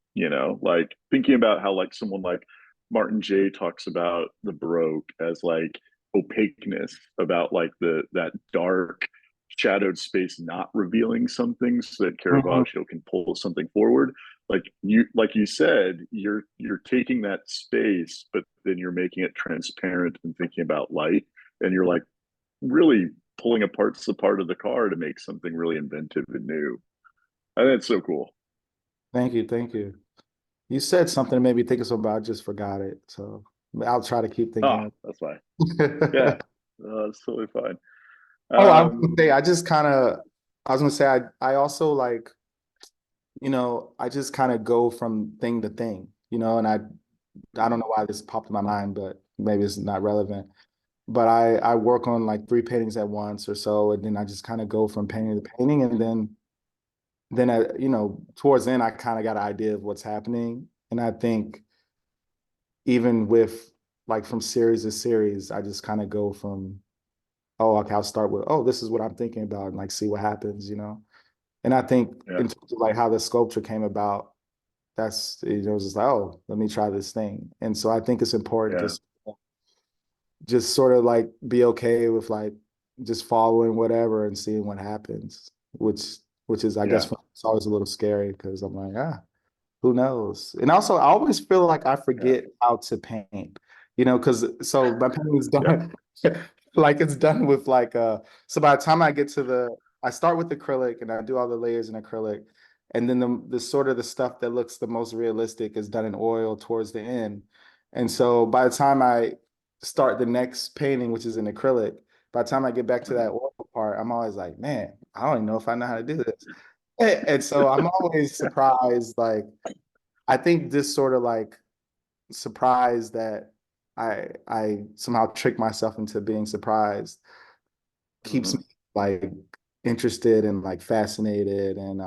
like thinking about how like someone like Martin J talks about the baroque as like opaqueness, about like that dark shadowed space not revealing something so that Caravaggio can pull something forward. Like you said, you're taking that space, but then you're making it transparent and thinking about light, and you're like really pulling apart the part of the car to make something really inventive and new. I think it's so cool. Thank you. You said something that made me think of something, but I just forgot it. So I'll try to keep thinking Ah, of that's fine. it. Yeah, it's totally fine. Oh, I was gonna say, Um, I was gonna say, I also like, I just kind of go from thing to thing, and I don't know why this popped in my mind, but maybe it's not relevant. But I work on like three paintings at once or so, and then I just kind of go from painting to painting, and then I, towards the end, I kind of got an idea of what's happening. And I think even with like from series to series, I just kind of go from, oh, okay, I'll start with, oh, this is what I'm thinking about and like see what happens. And I think yeah, in terms of like how the sculpture came about, that's, just like, oh, let me try this thing. And so I think it's important yeah, to just sort of like be okay with like just following whatever and seeing what happens, which is, I guess, yeah, it's always a little scary because I'm like, who knows? And also, I always feel like I yeah, forget how to paint, because so my painting is yeah, done, like it's done with like so by the time I get to I start with acrylic and I do all the layers in acrylic, and then the sort of the stuff that looks the most realistic is done in oil towards the end. And so by the time I start the next painting, which is in acrylic, by the time I get back to that mhm, oil part, I'm always like, man, I don't even know if I know how to do this. And so I'm always surprised, like, I think this sort of like surprise that I somehow trick myself into being surprised keeps me mhm. like interested and like fascinated and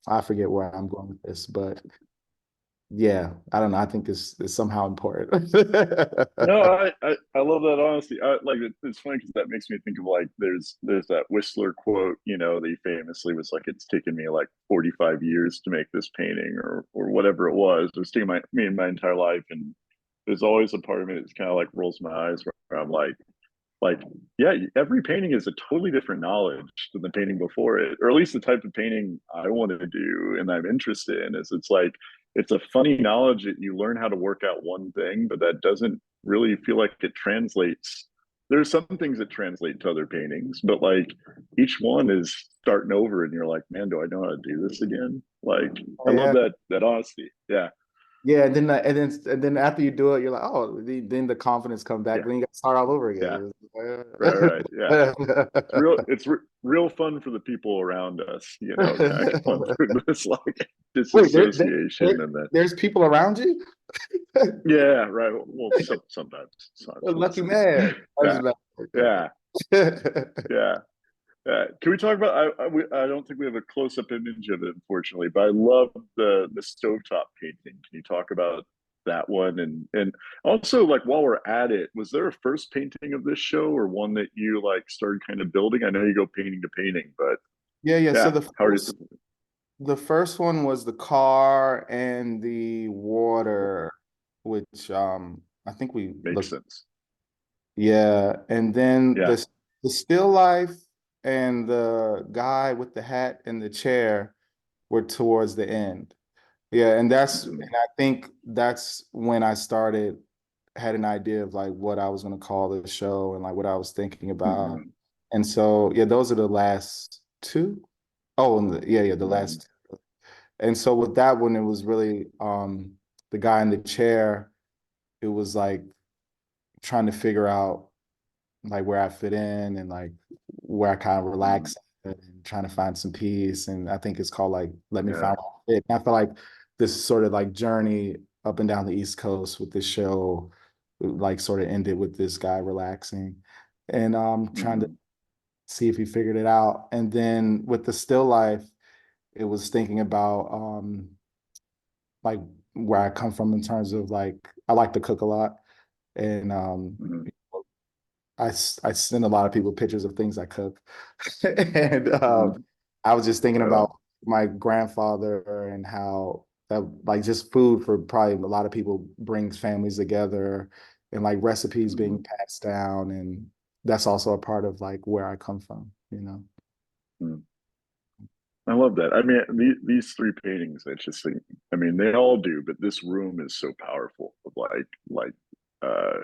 I forget where I'm going with this, but yeah, I don't know. I think it's somehow important. No, I love that honesty. It's funny because that makes me think of like there's that Whistler quote, that he famously was like, "It's taken me like 45 years to make this painting," or whatever it was. It was taking me my entire life, and there's always a part of me that's kind of like rolls my eyes where I'm like yeah, every painting is a totally different knowledge than the painting before it, or at least the type of painting I want to do and I'm interested in. Is it's like it's a funny knowledge that you learn how to work out one thing, but that doesn't really feel like it translates. There's some things that translate to other paintings, but like each one is starting over and you're like, man, do I know how to do this again? Like I love Yeah, that honesty. Yeah. Yeah, and then after you do it, you're like, oh, then the confidence come back. Yeah, Then you got to start all over yeah, again. right. Yeah, it's real fun for the people around us, kind of going through this like Wait, disassociation, and then there's people around you? yeah, right. Well, sometimes it's not Lucky sometimes. man. I Yeah, just meant- yeah, yeah. Can we talk about? I don't think we have a close up image of it, unfortunately, but I love the stovetop painting. Can you talk about that one? And also, like, while we're at it, was there a first painting of this show, or one that you like started kind of building? I know you go painting to painting, but Yeah. So yeah, how are you? the first one was the car and the water, which I think we Makes looked. sense. Yeah, and then Yeah. the still life and the guy with the hat and the chair were towards the end. Yeah, and Mhm. I think that's when I started had an idea of like what I was gonna call the show and like what I was thinking about. Mhm. And so yeah, those are the last two. Oh, and yeah, the Mhm. last two. And so with that one, it was really the guy in the chair, it was like trying to figure out like where I fit in and like where I kind of Mhm. relax and trying to find some peace. And I think it's called like Let Me Yeah. Find My Fit. And I feel like this sort of like journey up and down the East Coast with this show, like sort of ended with this guy relaxing and trying to Mhm. see if he figured it out. And then with the still life, it was thinking about like where I come from in terms of like I like to cook a lot. And Mhm. I send a lot of people pictures of things I cook. And Mhm. I was just thinking Right about on. my grandfather and how that like just food for probably a lot of people brings families together and like recipes being Mhm. passed down. And that's also a part of like where I come from, you know? Mhm. I love that. I mean, these three paintings, I just think, I mean, they all do, but this room is so powerful. Of uh,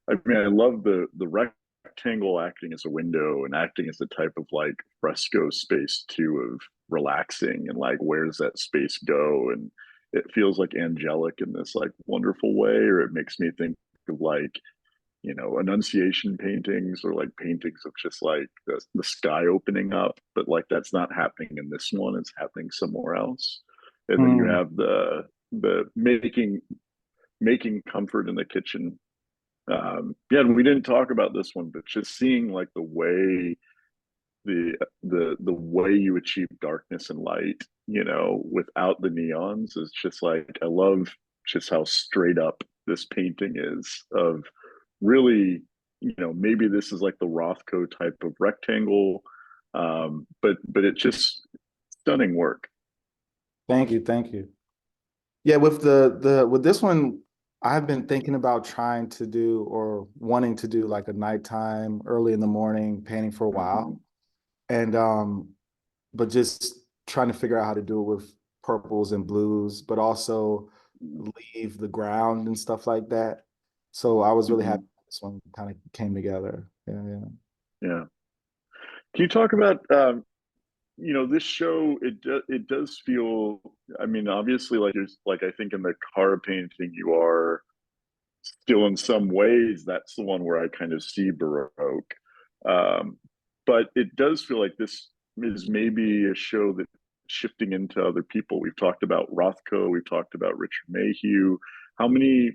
I mean, I love the rectangle acting as a window and acting as the type of like fresco space too of relaxing and like where does that space go? And it feels like angelic in this like wonderful way, or it makes me think of like annunciation paintings or like paintings of just like the sky opening up, but like that's not happening in this one, it's happening somewhere else. And then you Mm, have the making comfort in the kitchen. Yeah, and we didn't talk about this one, but just seeing like the way the way you achieve darkness and light, without the neons is just like I love just how straight up this painting is of really, maybe this is like the Rothko type of rectangle, but it's just stunning work. thank you, thank you. Yeah, with the with this one, I've been thinking about trying to do or wanting to do like a nighttime, early in the morning painting for a while. Mhm. And but just trying to figure out how to do it with purples and blues, but also leave the ground and stuff like that. So I was really happy Mhm. this one kind of came together. Yeah, yeah. Yeah. Can you talk about this show? It does feel. I mean, obviously, like there's like I think in the car painting, you are still in some ways that's the one where I kind of see baroque, um, but it does feel like this is maybe a show that shifting into other people. We've talked about Rothko, we've talked about Richard Mayhew. How many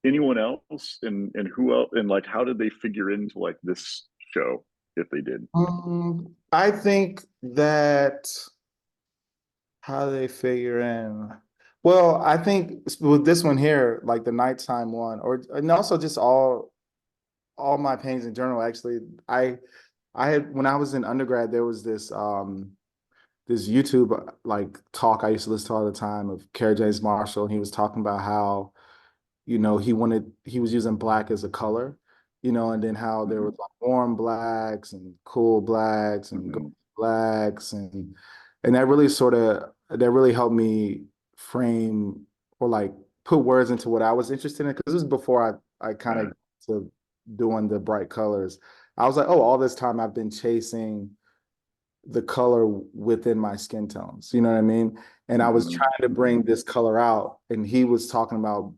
anyone else, and who else, and like how did they figure into like this show if they did? I think that how they figure in. Well, I think with this one here, like the nighttime one, or and also just all my paintings in general, actually, I had when I was in undergrad, there was this YouTube like talk I used to listen to all the time of Kerry James Marshall, and he was talking about how, he was using black as a color, and then how there was Mm-hmm. like warm blacks and cool blacks and gold Mm-hmm. blacks and that really helped me frame or like put words into what I was interested in because this was before I kind Right. of to doing the bright colors. I was like, oh, all this time I've been chasing the color within my skin tones. You know what I mean? And I was Mhm. trying to bring this color out, and he was talking about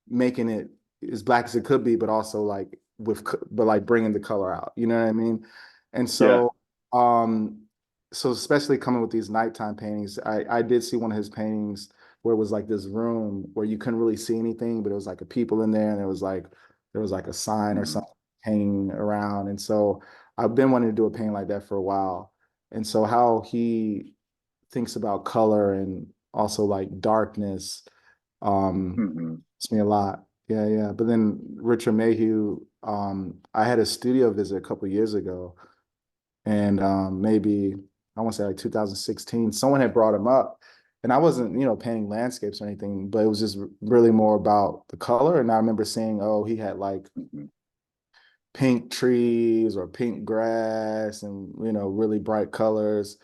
making it as black as it could be, but also like but like bringing the color out. You know what I mean? And Yeah. um, so especially coming with these nighttime paintings, I did see one of his paintings where it was like this room where you couldn't really see anything, but it was like a people in there, and there was like a sign or Mhm. something hanging around. And so I've been wanting to do a painting like that for a while. And so how he thinks about color and also like darkness, Mhm. it's me a lot. Yeah, yeah. But then Richard Mayhew, I had a studio visit a couple years ago, and maybe I want to say like 2016, someone had brought him up, and I wasn't, painting landscapes or anything, but it was just really more about the color. And I remember seeing, oh, he had like Mhm. pink trees or pink grass and, really bright colors.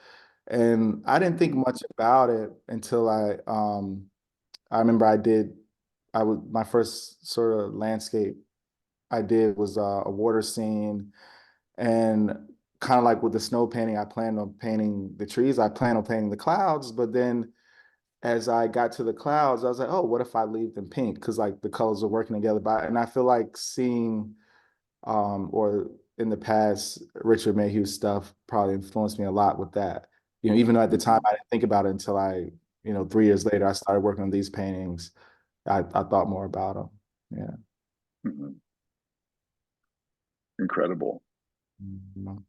And I didn't think much about it until I remember my first sort of landscape I did was a water scene, and kind of like with the snow painting, I planned on painting the trees, I planned on painting the clouds, but then as I got to the clouds, I was like, oh, what if I leave them pink? Because like the colors are working together. And I feel like seeing, or in the past, Richard Mayhew stuff probably influenced me a lot with that. Even though at the time Mhm. I didn't think about it until 3 years later, I started working on these paintings. I thought more about them. Yeah. Mhm. Incredible. Mhm.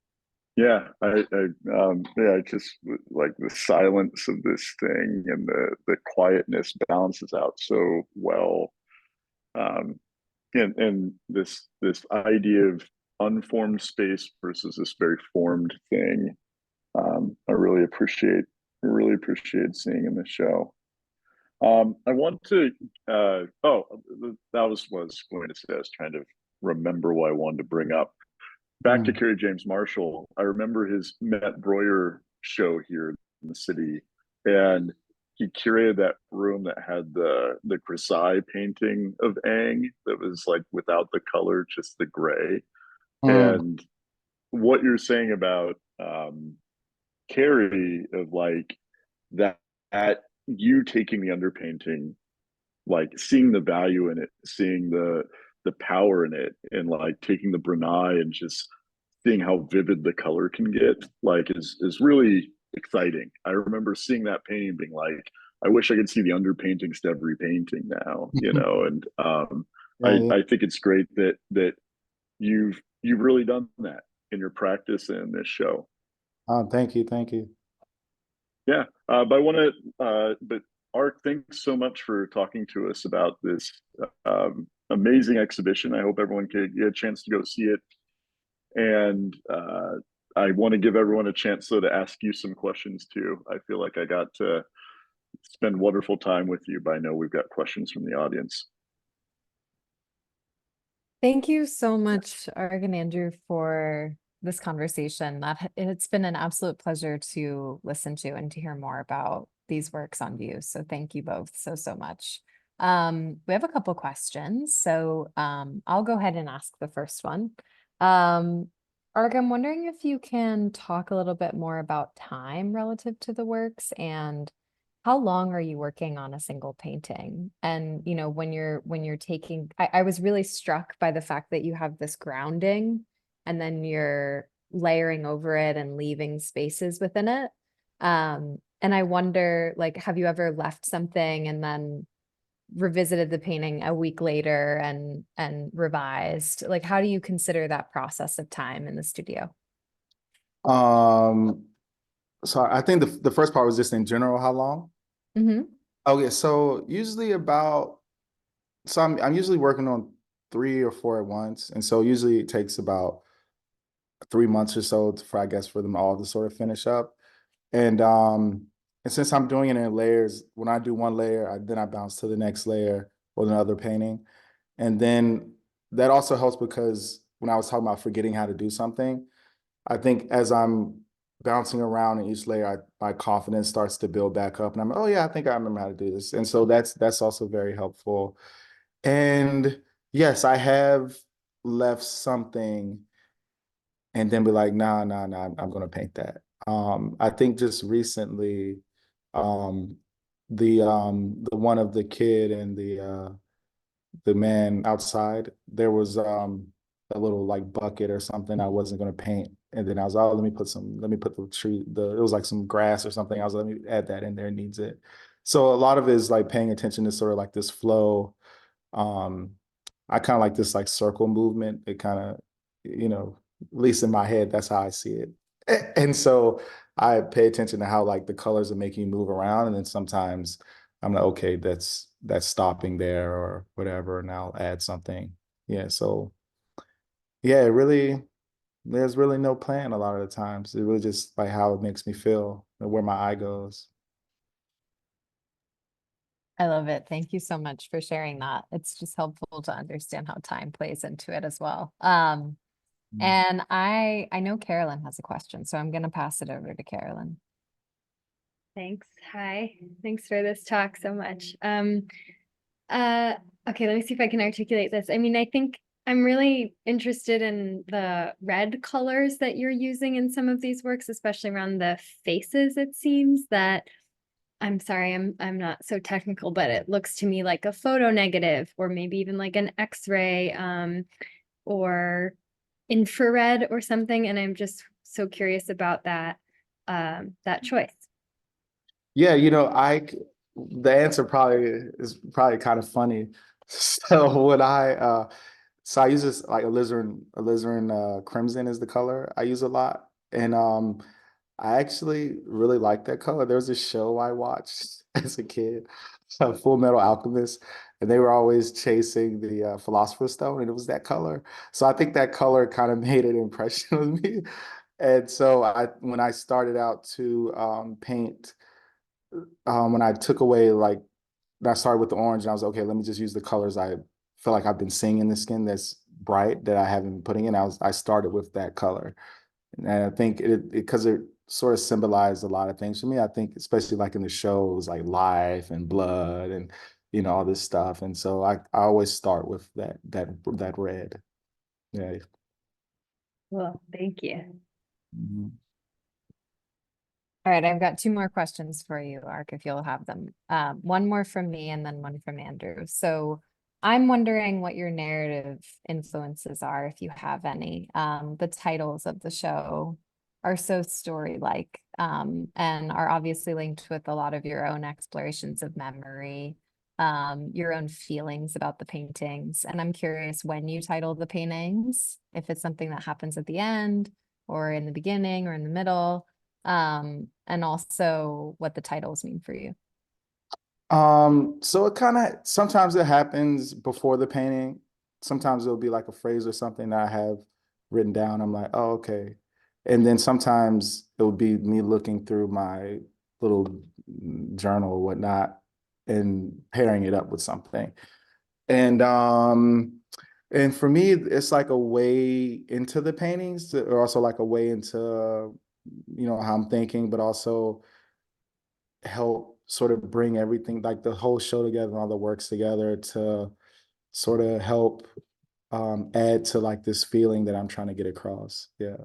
Yeah, I just like the silence of this thing and the quietness balances out so well. Um, and this idea of unformed space versus this very formed thing, I really appreciate seeing in the show. I want to, that was what I was going to say. I was trying to remember what I wanted to bring up. Back to Mm. Kerry James Marshall, I remember his Met Breuer show here in the city, and he curated that room that had the grisaille painting of Aang that was like without the color, just the gray. Mm. And what you're saying about Carrie of like that, that you taking the underpainting, like seeing the value in it, seeing the power in it, and like taking the Brunei and just seeing how vivid the color can get, like is really exciting. I remember seeing that painting and being like, I wish I could see the underpaintings to every painting now, and Yeah, yeah. I think it's great that you've really done that in your practice and in this show. Oh, thank you, thank you. Yeah, but I want to, but Art, thanks so much for talking to us about this amazing exhibition. I hope everyone could get a chance to go see it. And I want to give everyone a chance so to ask you some questions too. I feel like I got to spend wonderful time with you, but I know we've got questions from the audience. Thank you so much, Arg and Andrew, for this conversation. It's been an absolute pleasure to listen to and to hear more about these works on view. So thank you both so much. We have a couple questions, so I'll go ahead and ask the first one. Arg, I'm wondering if you can talk a little bit more about time relative to the works, and how long are you working on a single painting? And when you're taking, I was really struck by the fact that you have this grounding and then you're layering over it and leaving spaces within it. And I wonder, like, have you ever left something and then revisited the painting a week later and revised? Like, how do you consider that process of time in the studio? Um, so I think the first part was just in general, how long? Mm-hmm. Okay, so usually I'm usually working on 3 or 4 at once, and so usually it takes about 3 months or so for, I guess, for them all to sort of finish up. And since I'm doing it in layers, when I do one layer, then I bounce to the next layer or another painting. And then that also helps because when I was talking about forgetting how to do something, I think as I'm bouncing around in each layer, my confidence starts to build back up, and I'm, oh yeah, I think I remember how to do this. And so that's also very helpful. And yes, I have left something and then be like, nah, I'm gonna paint that. I think just recently, um, the one of the kid and the man outside, there was a little like bucket or something I wasn't gonna paint. And then I was, oh, let me put the tree, it was like some grass or something. I was let me add that in there, it needs it. So a lot of it is like paying attention to sort of like this flow. Um, I kind of like this like circle movement. It kind of, you know, at least in my head, that's how I see it. And so I pay attention to how like the colors are making you move around. And then sometimes I'm like, okay, that's stopping there or whatever, and I'll add something. Yeah. So yeah, it really, there's really no plan a lot of the times. It really just like how it makes me feel and where my eye goes. I love it. Thank you so much for sharing that. It's just helpful to understand how time plays into it as well. And I know Carolyn has a question, so I'm going to pass it over to Carolyn. Thanks. Hi. Thanks for this talk so much. Okay, let me see if I can articulate this. I mean, I think I'm really interested in the red colors that you're using in some of these works, especially around the faces. It seems that I'm sorry, I'm not so technical, but it looks to me like a photo negative or maybe even like an X-ray or infrared or something. And I'm just so curious about that that choice. Yeah, the answer probably is probably kind of funny. So when I use this like alizarin crimson is the color I use a lot. And I actually really like that color. There was a show I watched as a kid, Full Metal Alchemist, and they were always chasing the Philosopher's Stone, and it was that color. So I think that color kind of made an impression with me. And so when I started out to paint, when I took away like I started with the orange and I was okay, let me just use the colors I feel like I've been seeing in the skin that's bright that I haven't been putting in. I started with that color. And I think because it sort of symbolized a lot of things for me. I think especially like in the shows like life and blood and all this stuff. And so I always start with that red. Yeah. Well, thank you. Mhm. All right, I've got two more questions for you, Ark, if you'll have them. One more from me and then one from Andrew. So I'm wondering what your narrative influences are, if you have any. The titles of the show are so story-like and are obviously linked with a lot of your own explorations of memory, your own feelings about the paintings. And I'm curious when you title the paintings, if it's something that happens at the end or in the beginning or in the middle, and also what the titles mean for you. So it kind of sometimes it happens before the painting. Sometimes it'll be like a phrase or something that I have written down. I'm like, oh, okay. And then sometimes it'll be me looking through my little journal or whatnot and pairing it up with something. And for me, it's like a way into the paintings, or also like a way into how I'm thinking, but also help sort of bring everything like the whole show together and all the works together to sort of help add to like this feeling that I'm trying to get across. Yeah.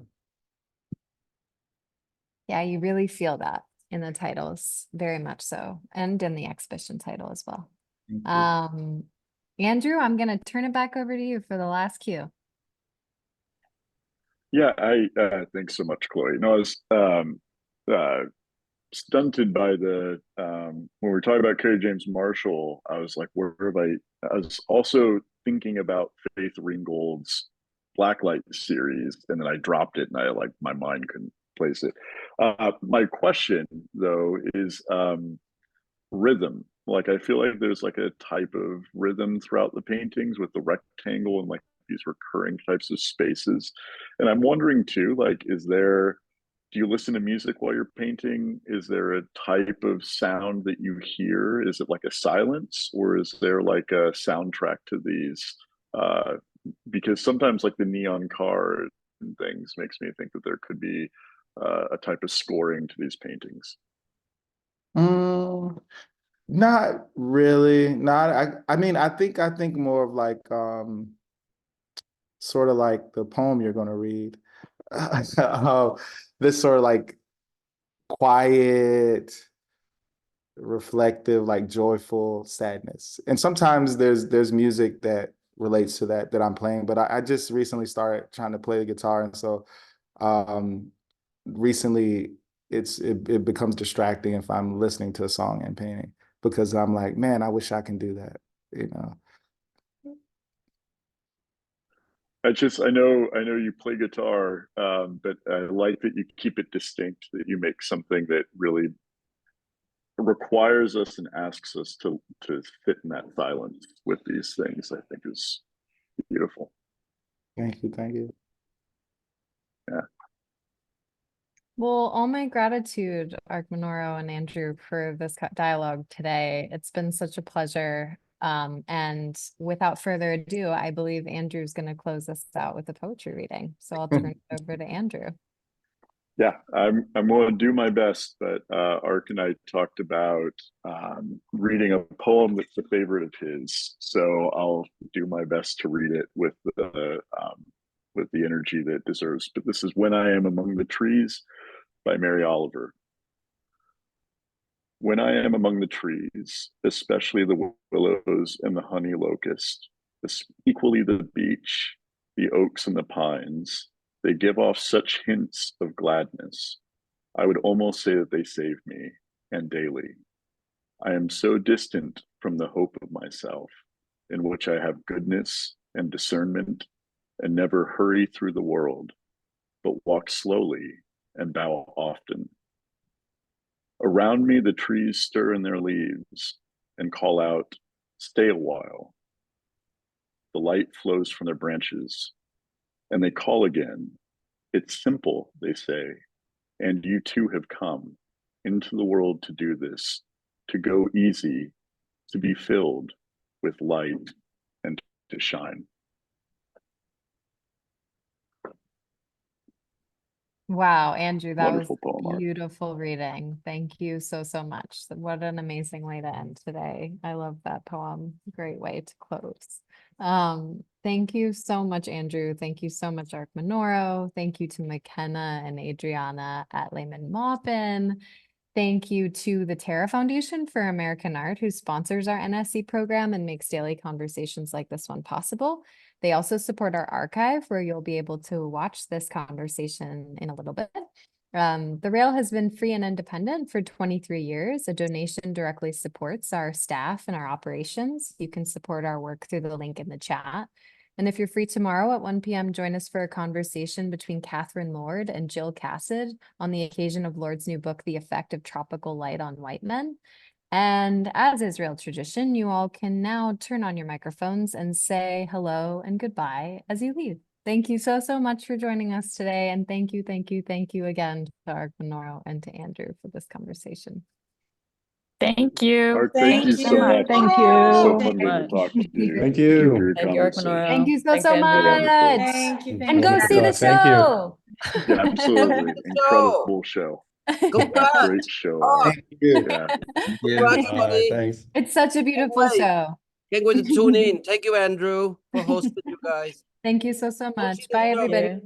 Yeah, you really feel that in the titles, very much so, and in the exhibition title as well. Andrew, I'm going to turn it back over to you for the last cue. Yeah, I thanks so much, Chloe. No, I was uh, stunted by the when we were talking about Kerry James Marshall. I was like, where have I was also thinking about Faith Ringgold's Blacklight series, and then I dropped it, and I like my mind couldn't place it. My question though is rhythm. Like I feel like there's like a type of rhythm throughout the paintings with the rectangle and like these recurring types of spaces. And I'm wondering too, like, do you listen to music while you're painting? Is there a type of sound that you hear? Is it like a silence, or is there like a soundtrack to these? Uh, because sometimes like the neon car and things makes me think that there could be a type of scoring to these paintings. Mm, Not really. Not I mean, I think more of like sort of like the poem you're gonna read. uh, this sort of like quiet, reflective, like joyful sadness. And sometimes there's music that relates to that I'm playing, but I just recently started trying to play the guitar, and so recently it becomes distracting if I'm listening to a song and painting, because I'm like, man, I wish I can do that, you know. I know you play guitar, but I like that you keep it distinct, that you make something that really requires us and asks us to fit in that silence with these things. I think is beautiful. Thank you. Yeah. Well, all my gratitude, Arcmanoro and Andrew, for this dialogue today. It's been such a pleasure. And without further ado, I believe Andrew's going to close us out with a poetry reading. So I'll turn it over to Andrew. Yeah, I'm going to do my best, but Arc and I talked about reading a poem that's a favorite of his. So I'll do my best to read it with the energy that it deserves. But this is When I Am Among the Trees by Mary Oliver. When I am among the trees, especially the willows and the honey locust, equally the beech, the oaks and the pines, they give off such hints of gladness. I would almost say that they save me, and daily. I am so distant from the hope of myself, in which I have goodness and discernment, and never hurry through the world, but walk slowly and bow often. Around me, the trees stir in their leaves and call out, "Stay a while." The light flows from their branches, and they call again. "It's simple," they say, "and you too have come into the world to do this, to go easy, to be filled with light and to shine." Wow, Andrew, that was Wonderful poem, Mark. beautiful reading. Thank you so much. What an amazing way to end today. I love that poem. Great way to close. Thank you so much, Andrew. Thank you so much, Arcmanoro. Thank you to McKenna and Adriana at Lehman Maupin. Thank you to the Terra Foundation for American Art, who sponsors our NSE program and makes daily conversations like this one possible. They also support our archive, where you'll be able to watch this conversation in a little bit. The Rail has been free and independent for 23 years. A donation directly supports our staff and our operations. You can support our work through the link in the chat. And if you're free tomorrow at 1 p.m., join us for a conversation between Catherine Lord and Jill Cassad on the occasion of Lord's new book, The Effect of Tropical Light on White Men. And as is Rail tradition, you all can now turn on your microphones and say hello and goodbye as you leave. Thank you so much for joining us today. And thank you again to Arcmanoro and to Andrew for this conversation. Thank you. Art, thank you so much. Thank you. So Thank fun to talk to you. Thank you. For your Thank you, conversation. Arcmanoro. Thank you so Thanks, Andrew. much. Thank you. And go see the Thank you. show. Yeah, absolutely. Incredible show. Congrats. Great show. Art. Thank you. Yeah. Congrats, buddy. Thanks. It's such a beautiful Wait. show. Can't wait to tune in. Thank you, Andrew, for hosting you guys. Thank you so Go see much. the Bye, show. everybody.